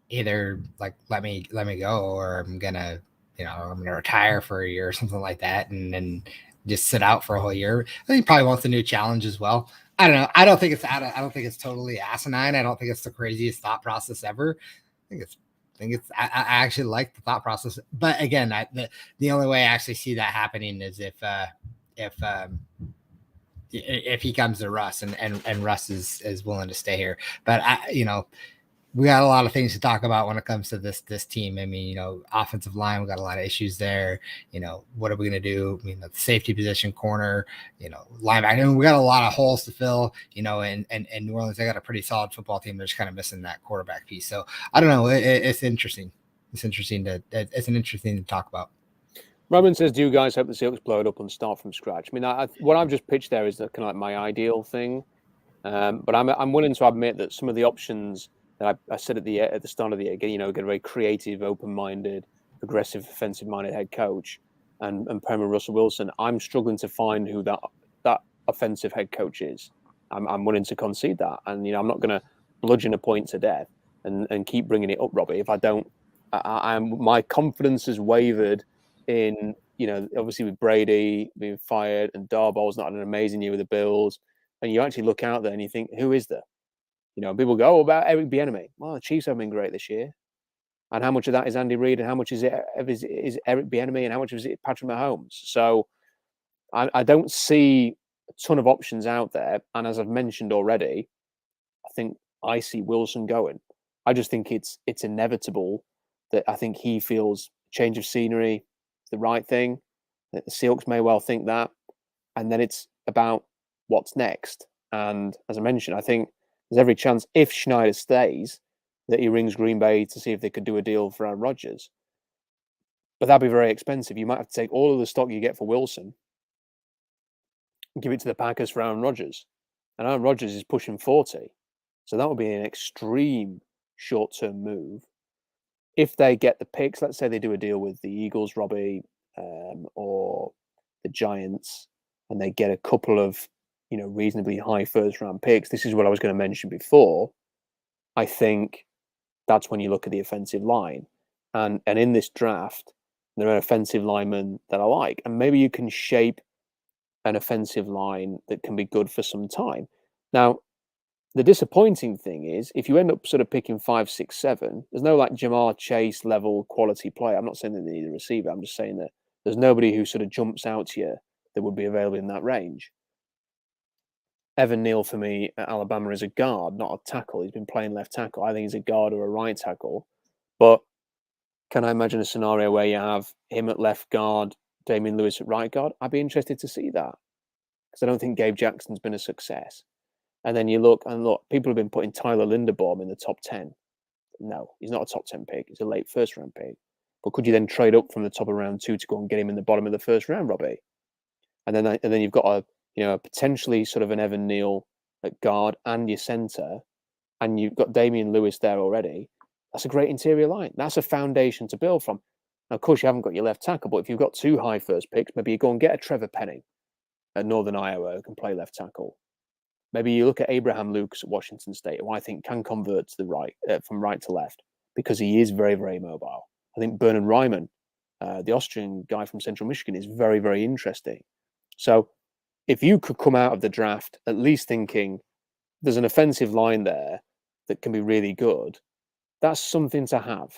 [SPEAKER 2] either like let me go, or I'm gonna retire for a year or something like that, and then just sit out for a whole year. I think he probably wants a new challenge as well. I don't know. I don't think it's totally asinine. I don't think it's the craziest thought process ever. I I actually like the thought process, but again, the only way I actually see that happening is if he comes to Russ and Russ is willing to stay here. But we got a lot of things to talk about when it comes to this team. I mean, offensive line, we got a lot of issues there. What are we going to do? I mean, the safety position, corner, linebacker. I mean, we got a lot of holes to fill, and New Orleans, they got a pretty solid football team. They're just kind of missing that quarterback piece. So I don't know. It's interesting. It's an interesting to talk about.
[SPEAKER 1] Roman says, do you guys hope the Seahawks blow it up and start from scratch? I mean, what I've just pitched there is kind of like my ideal thing. But I'm willing to admit that some of the options that I said at the start of the year, get a very creative, open-minded, aggressive, offensive-minded head coach, and Premier Russell Wilson. I'm struggling to find who that offensive head coach is. I'm willing to concede that, and I'm not going to bludgeon a point to death and keep bringing it up, Robbie. If I don't, my confidence has wavered in obviously with Brady being fired and Darbow's not had an amazing year with the Bills, and you actually look out there and you think, who is there? People go, about Eric Bieniemy. Well, the Chiefs have been great this year. And how much of that is Andy Reid, and how much is Eric Bieniemy, and how much is it Patrick Mahomes? So I don't see a ton of options out there. And as I've mentioned already, I think I see Wilson going. I just think it's inevitable that I think he feels change of scenery is the right thing. That the Seahawks may well think that. And then it's about what's next. And as I mentioned, I think there's every chance, if Schneider stays, that he rings Green Bay to see if they could do a deal for Aaron Rodgers. But that'd be very expensive. You might have to take all of the stock you get for Wilson and give it to the Packers for Aaron Rodgers. And Aaron Rodgers is pushing 40. So that would be an extreme short-term move. If they get the picks, let's say they do a deal with the Eagles, Robbie, or the Giants, and they get a couple of reasonably high first-round picks. This is what I was going to mention before. I think that's when you look at the offensive line. And in this draft, there are offensive linemen that I like. And maybe you can shape an offensive line that can be good for some time. Now, the disappointing thing is, if you end up sort of picking 5, 6, 7, there's no like Jamar Chase level quality player. I'm not saying that they need a receiver. I'm just saying that there's nobody who sort of jumps out to you that would be available in that range. Evan Neal for me at Alabama is a guard, not a tackle. He's been playing left tackle. I think he's a guard or a right tackle. But can I imagine a scenario where you have him at left guard, Damian Lewis at right guard? I'd be interested to see that, because I don't think Gabe Jackson's been a success. And then you look, people have been putting Tyler Linderbaum in the top 10. No, he's not a top 10 pick. He's a late first round pick. But could you then trade up from the top of round 2 to go and get him in the bottom of the first round, Robbie? And then you've got a potentially sort of an Evan Neal at guard and your centre, and you've got Damian Lewis there already. That's a great interior line. That's a foundation to build from. Now, of course, you haven't got your left tackle, but if you've got 2 high first picks, maybe you go and get a Trevor Penning at Northern Iowa who can play left tackle. Maybe you look at Abraham Lucas at Washington State, who I think can convert to the right, from right to left, because he is very, very mobile. I think Bernard Ryman, the Austrian guy from Central Michigan, is very, very interesting. So if you could come out of the draft at least thinking there's an offensive line there that can be really good, that's something to have.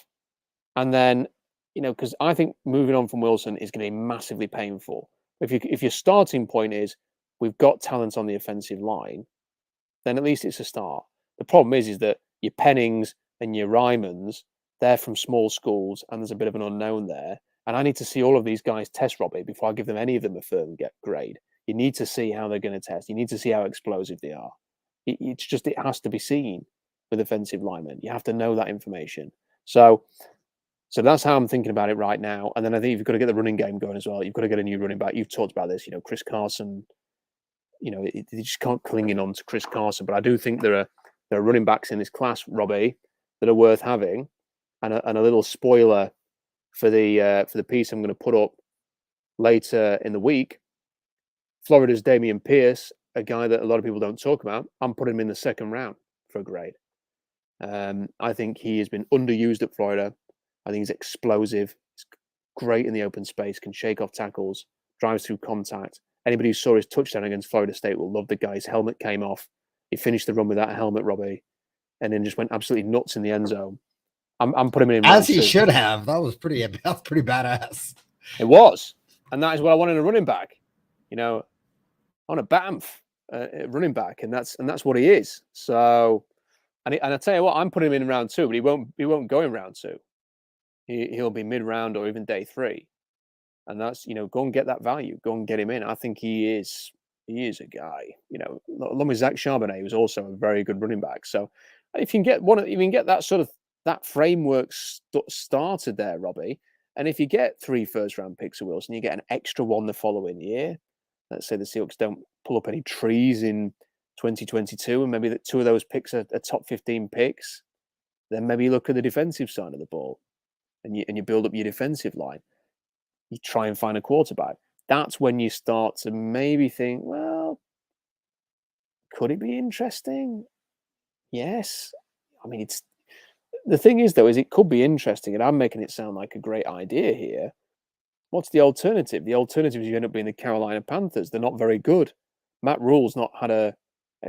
[SPEAKER 1] And then, because I think moving on from Wilson is going to be massively painful. If your starting point is we've got talent on the offensive line, then at least it's a start. The problem is that your Pennings and your Rymans, they're from small schools, and there's a bit of an unknown there. And I need to see all of these guys test, Robbie, before I give them any of them a firm grade. You need to see how they're going to test. You need to see how explosive they are. It has to be seen with offensive linemen. You have to know that information. So that's how I'm thinking about it right now. And then I think you've got to get the running game going as well. You've got to get a new running back. You've talked about this, Chris Carson. You just can't clinging on to Chris Carson. But I do think there are running backs in this class, Robbie, that are worth having. And a little spoiler for the piece I'm going to put up later in the week. Florida's Dameon Pierce, a guy that a lot of people don't talk about. I'm putting him in the second round for a grade. I think he has been underused at Florida. I think he's explosive. He's great in the open space, can shake off tackles, drives through contact. Anybody who saw his touchdown against Florida State will love the guy. His helmet came off. He finished the run with that helmet, Robbie, and then just went absolutely nuts in the end zone. I'm putting him in
[SPEAKER 2] as he should have. That was pretty badass.
[SPEAKER 1] It was, and that is what I want in a running back. On a Banff running back, and that's what he is. So, and I tell you what, I'm putting him in round 2, but he won't go in round 2. He'll be mid-round or even day 3, and that's go and get that value, go and get him in. I think he is a guy. Along with Zach Charbonnet, who's also a very good running back. So, if you can get that sort of that framework started there, Robbie, and if you get 3 first-round picks of Wilson, you get an extra one the following year. Let's say the Seahawks don't pull up any trees in 2022, and maybe that 2 of those picks are top 15 picks. Then maybe you look at the defensive side of the ball, and you build up your defensive line. You try and find a quarterback. That's when you start to maybe think, well, could it be interesting? Yes. I mean, the thing is, though, is it could be interesting, and I'm making it sound like a great idea here. What's the alternative? The alternative is you end up being the Carolina Panthers. They're not very good. Matt Rule's not had a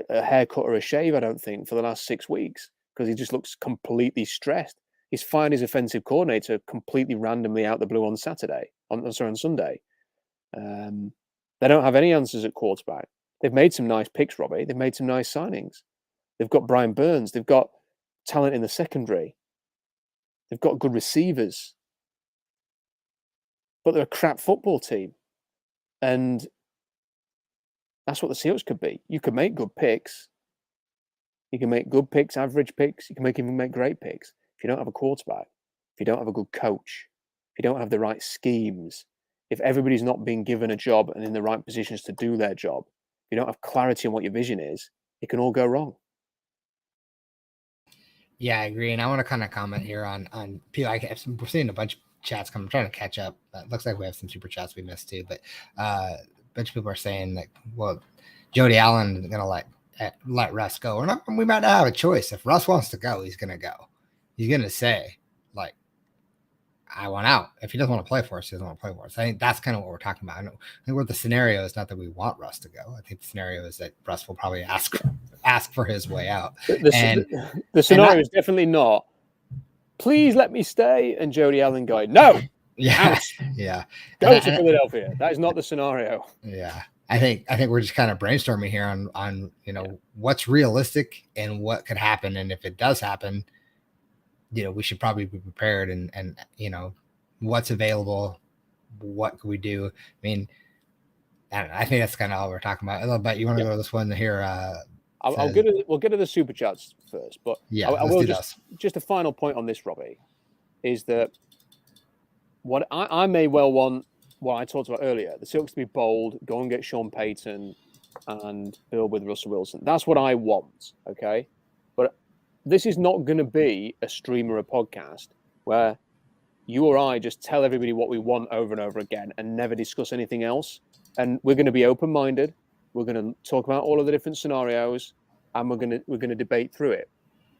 [SPEAKER 1] haircut or a shave, I don't think, for the last 6 weeks because he just looks completely stressed. He's fired his offensive coordinator completely randomly out the blue on Sunday. They don't have any answers at quarterback. They've made some nice picks, Robbie. They've made some nice signings. They've got Brian Burns. They've got talent in the secondary. They've got good receivers. But they're a crap football team. And that's what the Seahawks could be. You could make good picks. You can make good picks, average picks. You can even make great picks. If you don't have a quarterback, if you don't have a good coach, if you don't have the right schemes, if everybody's not being given a job and in the right positions to do their job, if you don't have clarity on what your vision is, it can all go wrong.
[SPEAKER 2] Yeah, I agree. And I want to kind of comment here on people. We're seeing a bunch of chats come. I'm trying to catch up. It looks like we have some super chats we missed too. But a bunch of people are saying like, well, Jody Allen is going to let Russ go. We might not have a choice. If Russ wants to go, he's going to go. He's going to say, like, I want out. If he doesn't want to play for us, he doesn't want to play for us. I think that's kind of what we're talking about. I think what the scenario is not that we want Russ to go. I think the scenario is that Russ will probably ask for his way out.
[SPEAKER 1] The scenario is definitely not, please let me stay, and Jody Allen going, no.
[SPEAKER 2] Yeah.
[SPEAKER 1] Out.
[SPEAKER 2] Yeah.
[SPEAKER 1] Go to Philadelphia. That is not the scenario.
[SPEAKER 2] Yeah. I think we're just kind of brainstorming here on what's realistic and what could happen. And if it does happen, we should probably be prepared and what's available, what can we do? I mean, I don't know. I think that's kind of all we're talking about. I bet you want to go to this one here.
[SPEAKER 1] We'll get to the super chats first, but
[SPEAKER 2] yeah,
[SPEAKER 1] I will just a final point on this, Robbie, is that what I may well want, what I talked about earlier, the Seahawks to be bold, go and get Sean Payton and build with Russell Wilson. That's what I want, okay? But this is not going to be a stream or a podcast where you or I just tell everybody what we want over and over again and never discuss anything else. And we're going to be open-minded. We're going to talk about all of the different scenarios, and we're going to debate through it,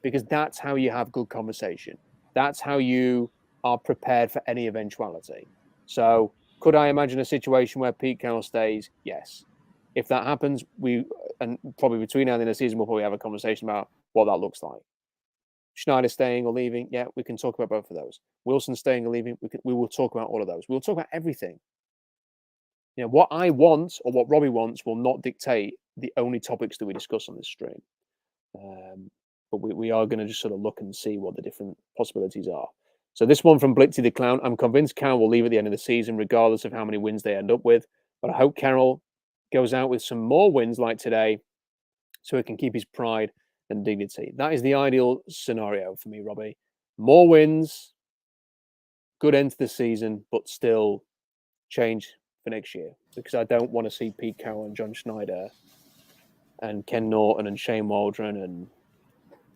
[SPEAKER 1] because that's how you have good conversation. That's how you are prepared for any eventuality. So, could I imagine a situation where Pete Carroll stays? Yes. If that happens, and probably between now and the end of the season, we'll probably have a conversation about what that looks like. Schneider staying or leaving, yeah, we can talk about both of those. Wilson staying or leaving, we will talk about all of those. We'll talk about everything. What I want or what Robbie wants will not dictate the only topics that we discuss on this stream. But we are going to just sort of look and see what the different possibilities are. So this one from Blitzy the Clown, I'm convinced Carroll will leave at the end of the season, regardless of how many wins they end up with. But I hope Carroll goes out with some more wins like today so he can keep his pride and dignity. That is the ideal scenario for me, Robbie. More wins, good end to the season, but still change for next year, because I don't want to see Pete Carroll and John Schneider and Ken Norton and Shane Waldron and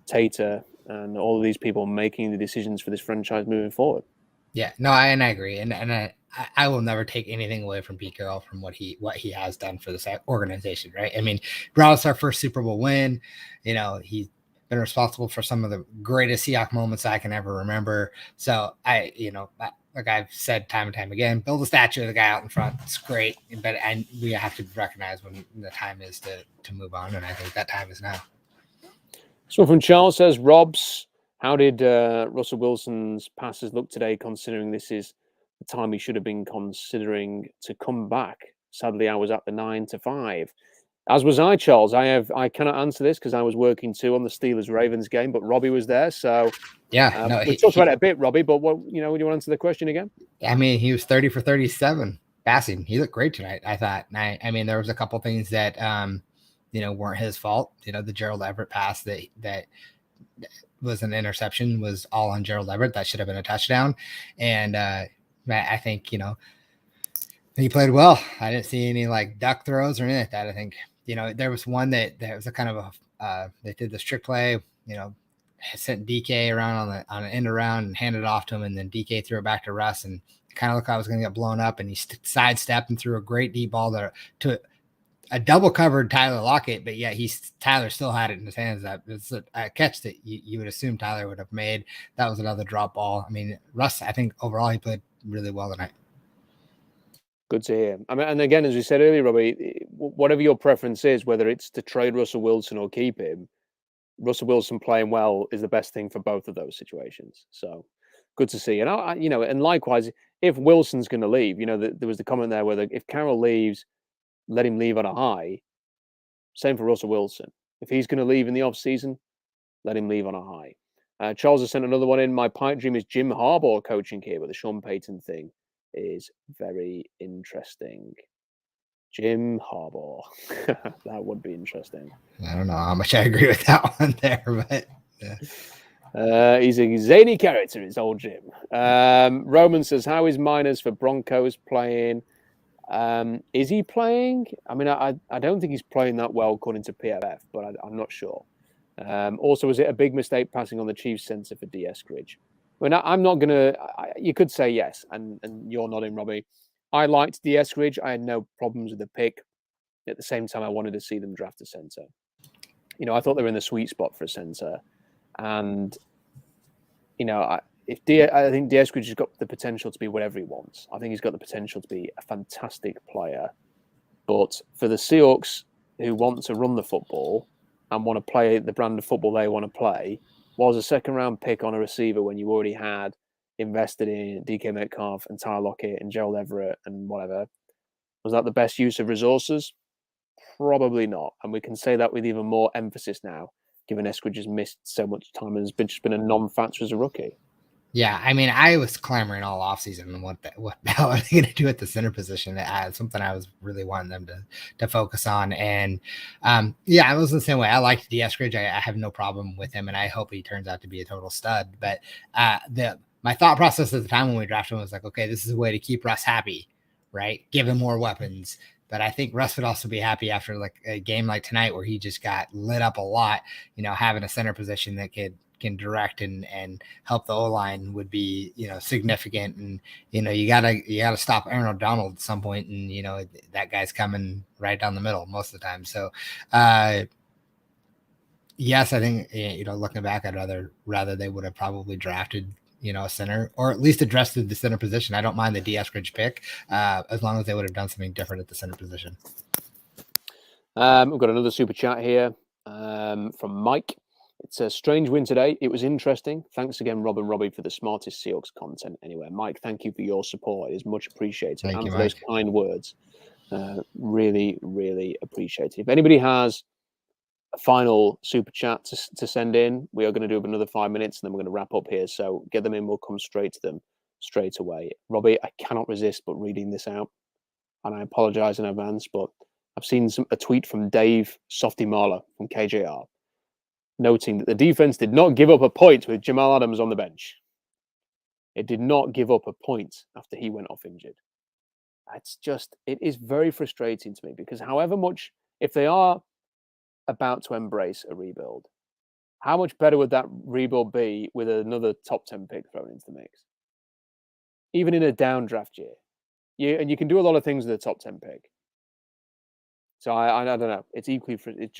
[SPEAKER 1] Tater and all of these people making the decisions for this franchise moving forward.
[SPEAKER 2] Yeah, no, I agree, and I will never take anything away from Pete Carroll from what he has done for this organization, right? I mean, brought us our first Super Bowl win. He's been responsible for some of the greatest Seahawks moments I can ever remember. So like I've said time and time again, build a statue of the guy out in front. It's great, but we have to recognize when the time is to move on, and I think that time is now.
[SPEAKER 1] So from Charles says, Robs, how did Russell Wilson's passes look today, considering this is the time he should have been considering to come back? Sadly, I was at the 9 to 5. As was I, Charles. I cannot answer this because I was working too on the Steelers-Ravens game, but Robbie was there. So
[SPEAKER 2] yeah,
[SPEAKER 1] we talked about it a bit, Robbie, but would you want to answer the question again?
[SPEAKER 2] I mean, he was 30 for 37 passing. He looked great tonight, I thought. And I mean, there was a couple things that weren't his fault. The Gerald Everett pass that was an interception was all on Gerald Everett. That should have been a touchdown. And I think, he played well. I didn't see any like duck throws or anything like that. I think, there was one that was a kind of they did the trick play, sent DK around on an end around and handed it off to him. And then DK threw it back to Russ and kind of looked like I was going to get blown up. And he sidestepped and threw a great deep ball to a double covered Tyler Lockett, but yeah, Tyler still had it in his hands. That was a catch that you would assume Tyler would have made. That was another drop ball. I mean, Russ, I think overall he played really well tonight.
[SPEAKER 1] Good to hear. I mean, and again, as we said earlier, Robbie, whatever your preference is, whether it's to trade Russell Wilson or keep him, Russell Wilson playing well is the best thing for both of those situations. So good to see. And and likewise, if Wilson's going to leave, there was the comment there whether if Carroll leaves, let him leave on a high. Same for Russell Wilson. If he's going to leave in the offseason, let him leave on a high. Charles has sent another one in. My pipe dream is Jim Harbaugh coaching here, but the Sean Payton thing is very interesting. Jim Harbaugh. That would be interesting.
[SPEAKER 2] I don't know how much I agree with that one there, but
[SPEAKER 1] yeah. He's a zany character, is old Jim. Roman says, how is Miners for Broncos playing? Is he playing? I mean, I don't think he's playing that well according to PFF, but I'm not sure. Also, was it a big mistake passing on the Chiefs center for D. Eskridge? I mean, I'm not going to... You could say yes, and you're nodding, Robbie. I liked D. Eskridge. I had no problems with the pick. At the same time, I wanted to see them draft a center. I thought they were in the sweet spot for a center. And, I think D. Eskridge has got the potential to be whatever he wants. I think he's got the potential to be a fantastic player. But for the Seahawks who want to run the football and want to play the brand of football they want to play, was a second-round pick on a receiver when you already had invested in DK Metcalf and Tyler Lockett and Gerald Everett and whatever. Was that the best use of resources? Probably not. And we can say that with even more emphasis now, given Eskridge has missed so much time and has just been a non-factor as a rookie.
[SPEAKER 2] Yeah, I mean, I was clamoring all offseason what the hell are they going to do at the center position? Something I was really wanting them to focus on. And I was the same way. I liked D. Eskridge. I have no problem with him, and I hope he turns out to be a total stud. But my thought process at the time when we drafted him was like, okay, this is a way to keep Russ happy, right? Give him more weapons. But I think Russ would also be happy after like a game like tonight where he just got lit up a lot, having a center position that can direct and help the O-line would be, significant. And, you gotta stop Aaron O'Donnell at some point. And, that guy's coming right down the middle most of the time. So, yes, I think, looking back, I'd rather they would have probably drafted, a center or at least addressed the center position. I don't mind the D. Eskridge pick as long as they would have done something different at the center position.
[SPEAKER 1] We've got another super chat here from Mike. It's a strange win today. It was interesting. Thanks again, Rob and Robbie, for the smartest Seahawks content anywhere. Mike, thank you for your support. It is much appreciated.
[SPEAKER 2] Thank
[SPEAKER 1] and
[SPEAKER 2] you,
[SPEAKER 1] for
[SPEAKER 2] Mike.
[SPEAKER 1] those kind words. Really, really appreciated. If anybody has a final super chat to send in, we are going to do another 5 minutes and then we're going to wrap up here. So get them in. We'll come straight to them straight away. Robbie, I cannot resist but reading this out. And I apologize in advance, but I've seen a tweet from Dave Softy Marler from KJR noting that the defense did not give up a point with Jamal Adams on the bench. It did not give up a point after he went off injured. It is very frustrating to me because however much, if they are about to embrace a rebuild, how much better would that rebuild be with another top 10 pick thrown into the mix? Even in a down draft year. And you can do a lot of things with a top 10 pick. So I don't know. It's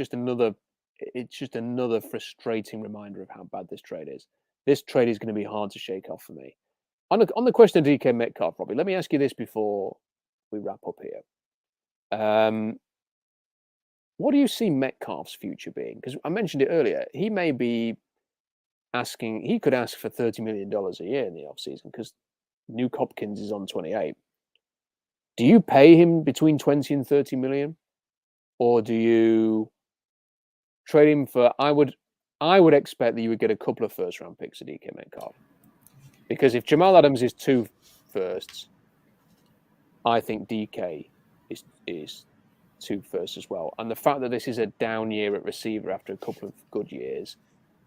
[SPEAKER 1] just another frustrating reminder of how bad this trade is. This trade is going to be hard to shake off for me. On the question of DK Metcalf, Robbie, let me ask you this before we wrap up here. What do you see Metcalf's future being? Because I mentioned it earlier. He may be he could ask for $30 million a year in the offseason because Nuke Hopkins is on 28. Do you pay him between 20 and 30 million? Or do you trade him for, I would expect that you would get a couple of first-round picks at DK Metcalf. Because if Jamal Adams is 2 firsts, I think DK is 2 firsts as well. And the fact that this is a down year at receiver after a couple of good years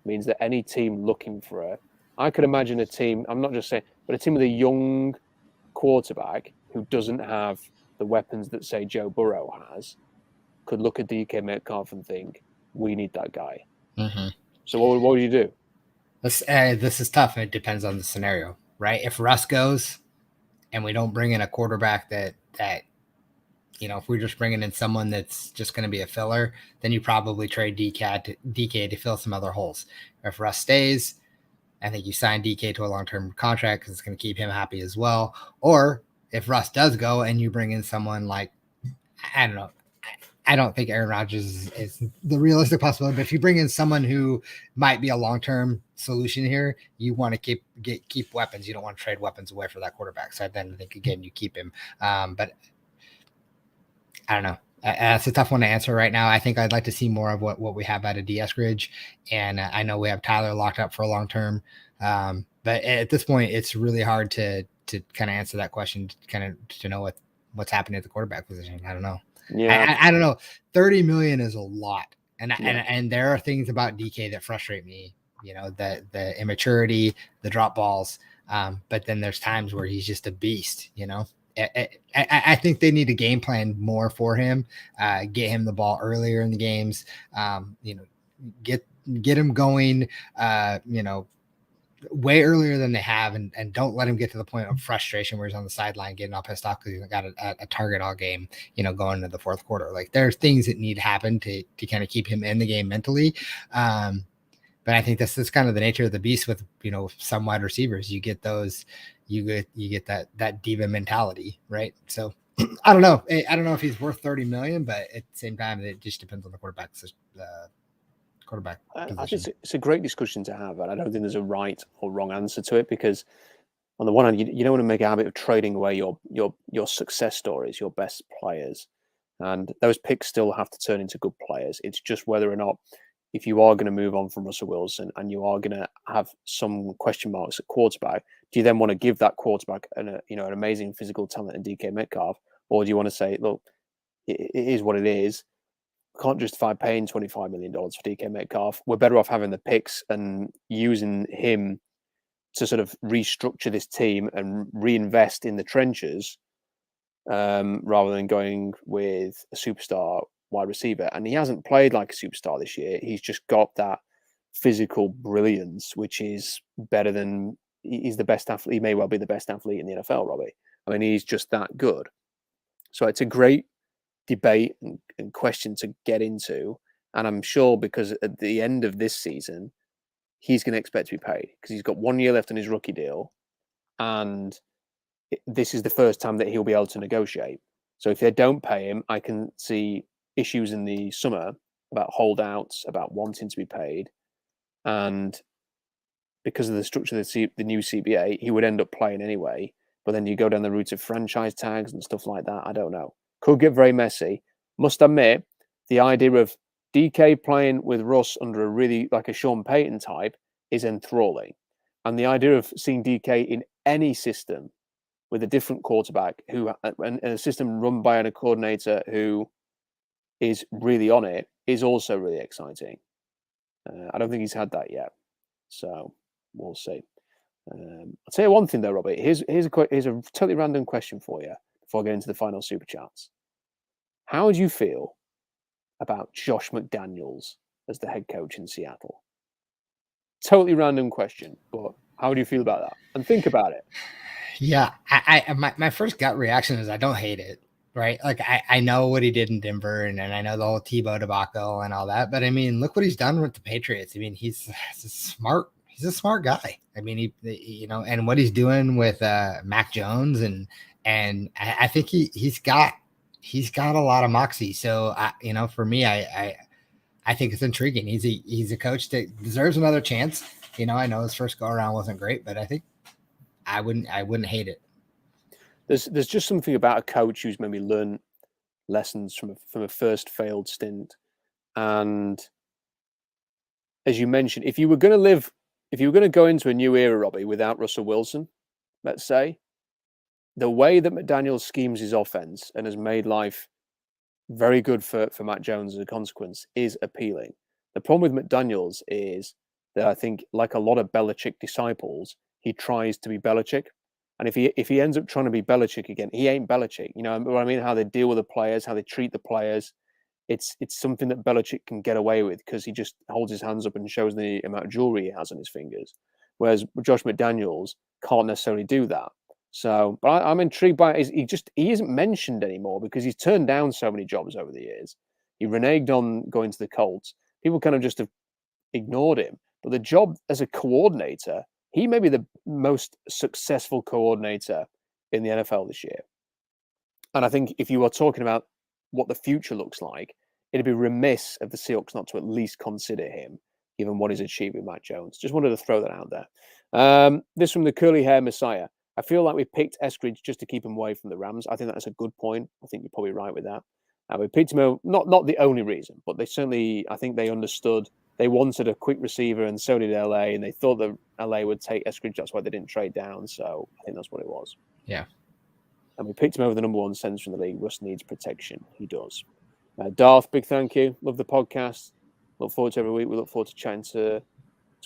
[SPEAKER 1] means that any team looking for I could imagine a team, I'm not just saying, but a team with a young quarterback who doesn't have the weapons that, say, Joe Burrow has, could look at DK Metcalf and think, we need that guy.
[SPEAKER 2] Mm-hmm.
[SPEAKER 1] So what would you do?
[SPEAKER 2] This is tough. It depends on the scenario, right? If Russ goes and we don't bring in a quarterback that if we're just bringing in someone that's just going to be a filler, then you probably trade DK to fill some other holes. If Russ stays, I think you sign DK to a long-term contract because it's going to keep him happy as well. Or if Russ does go and you bring in someone like, I don't know, I don't think Aaron Rodgers is the realistic possibility, but if you bring in someone who might be a long-term solution here, you want to keep weapons. You don't want to trade weapons away for that quarterback. So then I think, again, you keep him. But I don't know. That's a tough one to answer right now. I think I'd like to see more of what we have out of D. Eskridge. And I know we have Tyler locked up for a long term. But at this point, it's really hard to kind of answer that question, kind of to know what's happening at the quarterback position. I don't know.
[SPEAKER 1] Yeah,
[SPEAKER 2] I don't know. 30 million is a lot. And there are things about DK that frustrate me, the immaturity, the drop balls. But then there's times where he's just a beast, I think they need to game plan more for him, get him the ball earlier in the games, get him going, way earlier than they have, and don't let him get to the point of frustration where he's on the sideline getting all pissed off because he's got a target all game, going into the fourth quarter. Like there's things that need to happen to kind of keep him in the game mentally. But I think this is kind of the nature of the beast with, some wide receivers. You get those, you get that diva mentality, right? So I don't know. I don't know if he's worth 30 million, but at the same time, it just depends on the quarterback position.
[SPEAKER 1] I think it's a great discussion to have, and I don't think there's a right or wrong answer to it because on the one hand, you don't want to make a habit of trading away your success stories, your best players, and those picks still have to turn into good players. It's just whether or not, if you are going to move on from Russell Wilson and you are going to have some question marks at quarterback, do you then want to give that quarterback an amazing physical talent in DK Metcalf, or do you want to say, look, it is what it is. Can't justify paying $25 million for DK Metcalf. We're better off having the picks and using him to sort of restructure this team and reinvest in the trenches rather than going with a superstar wide receiver. And he hasn't played like a superstar this year. He's just got that physical brilliance, which is better than he's the best athlete. He may well be the best athlete in the NFL, Robbie. I mean, he's just that good. So it's a great debate and question to get into. And I'm sure because at the end of this season, he's going to expect to be paid because he's got 1 year left on his rookie deal. And this is the first time that he'll be able to negotiate. So if they don't pay him, I can see issues in the summer about holdouts, about wanting to be paid, and because of the structure of the new CBA, he would end up playing anyway. But then you go down the route of franchise tags and stuff like that. I don't know. Could get very messy. Must admit, the idea of DK playing with Russ under a really like a Sean Payton type is enthralling. And the idea of seeing DK in any system with a different quarterback and a system run by a coordinator who is really on it is also really exciting. I don't think he's had that yet. So we'll see. I'll tell you one thing though, Robbie. Here's a totally random question for you before I get into the final super chats. How would you feel about Josh McDaniels as the head coach in Seattle? Totally random question, but how do you feel about that? And think about it.
[SPEAKER 2] Yeah, my first gut reaction is I don't hate it, right? Like I know what he did in Denver, and I know the whole Tebow debacle and all that. But I mean, look what he's done with the Patriots. I mean, he's a smart guy. I mean, he and what he's doing with Mac Jones, and I think he's got a lot of moxie. So for me, I think it's intriguing. He's a coach that deserves another chance. I know his first go around wasn't great, but I think I wouldn't hate it.
[SPEAKER 1] There's just something about a coach who's maybe learned lessons from a first failed stint. And as you mentioned, if you were going to go into a new era, Robbie, without Russell Wilson, let's say, the way that McDaniels schemes his offense and has made life very good for Mac Jones as a consequence is appealing. The problem with McDaniels is that I think, like a lot of Belichick disciples, he tries to be Belichick. And if he ends up trying to be Belichick again, he ain't Belichick. You know what I mean? How they deal with the players, how they treat the players. It's something that Belichick can get away with because he just holds his hands up and shows the amount of jewelry he has on his fingers. Whereas Josh McDaniels can't necessarily do that. So, but I'm intrigued by it. He isn't mentioned anymore because he's turned down so many jobs over the years. He reneged on going to the Colts. People kind of just have ignored him. But the job as a coordinator, he may be the most successful coordinator in the NFL this year. And I think if you are talking about what the future looks like, it'd be remiss of the Seahawks not to at least consider him, given what he's achieved with Mac Jones. Just wanted to throw that out there. This from the curly hair Messiah. I feel like we picked Eskridge just to keep him away from the Rams. I think that's a good point. I think you're probably right with that. We picked him, not the only reason, but I think they understood. They wanted a quick receiver, and so did LA, and they thought that LA would take Eskridge. That's why they didn't trade down. So I think that's what it was.
[SPEAKER 2] Yeah.
[SPEAKER 1] And we picked him over the number one center in the league. Russ needs protection. He does. Darth, big thank you. Love the podcast. Look forward to every week. We look forward to chatting to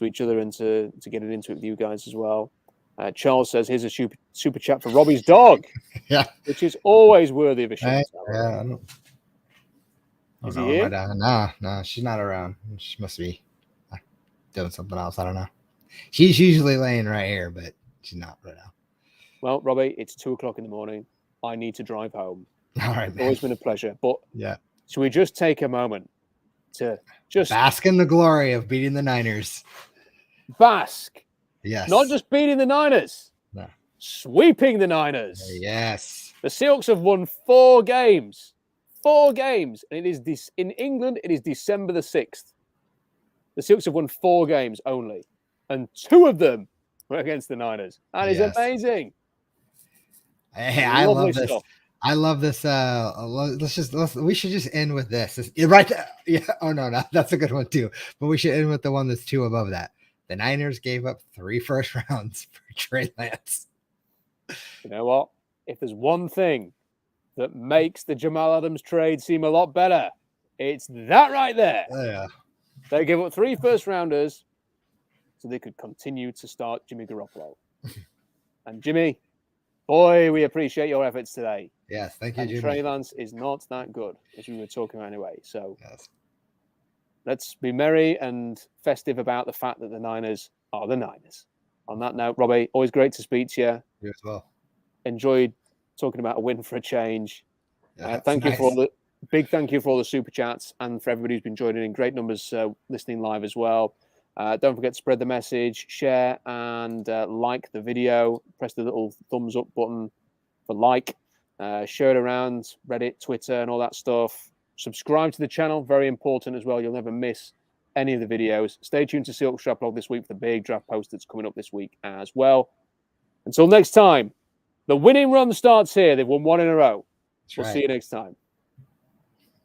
[SPEAKER 1] each other and to getting into it with you guys as well. Charles says, here's a super chat for Robbie's dog.
[SPEAKER 2] Yeah.
[SPEAKER 1] Which is always worthy of a shout.
[SPEAKER 2] Yeah.
[SPEAKER 1] Is he here?
[SPEAKER 2] No, she's not around. She must be doing something else. I don't know. She's usually laying right here, but she's not right now.
[SPEAKER 1] Well, Robbie, it's 2:00 in the morning. I need to drive home.
[SPEAKER 2] All right,
[SPEAKER 1] It's always been a pleasure. But
[SPEAKER 2] yeah,
[SPEAKER 1] should we just take a moment to just
[SPEAKER 2] bask in the glory of beating the Niners?
[SPEAKER 1] Bask.
[SPEAKER 2] Yes.
[SPEAKER 1] Not just beating the Niners.
[SPEAKER 2] No.
[SPEAKER 1] Sweeping the Niners.
[SPEAKER 2] Yes.
[SPEAKER 1] The Seahawks have won 4 games. 4 games. And it is in England, it is December the 6th. The Seahawks have won 4 games only. And 2 of them were against the Niners. That is amazing.
[SPEAKER 2] Hey, I love this. Stuff. I love this. We should just end with this. Right there. Yeah. Oh no, that's a good one too. But we should end with the one that's 2 above that. The Niners gave up 3 first rounds for Trey Lance.
[SPEAKER 1] You know what? If there's one thing that makes the Jamal Adams trade seem a lot better, it's that right there.
[SPEAKER 2] Yeah.
[SPEAKER 1] They gave up 3 first rounders so they could continue to start Jimmy Garoppolo. And Jimmy, boy, we appreciate your efforts today.
[SPEAKER 2] Yes, thank you, Jimmy.
[SPEAKER 1] Trey Lance is not that good, as we were talking about anyway. So let's be merry and festive about the fact that the Niners are the Niners. On that note, Robbie, always great to speak to you.
[SPEAKER 2] You as well.
[SPEAKER 1] Enjoyed talking about a win for a change.
[SPEAKER 2] Thank
[SPEAKER 1] you for all the super chats and for everybody who's been joining in. Great numbers listening live as well. Don't forget to spread the message, share, and like the video. Press the little thumbs up button for like. Share it around Reddit, Twitter, and all that stuff. Subscribe to the channel, very important as well. You'll never miss any of the videos. Stay tuned to Seahawks Draft Blog this week for the big draft post that's coming up this week as well. Until next time, the winning run starts here. They've won 1 in a row. We'll see you next time.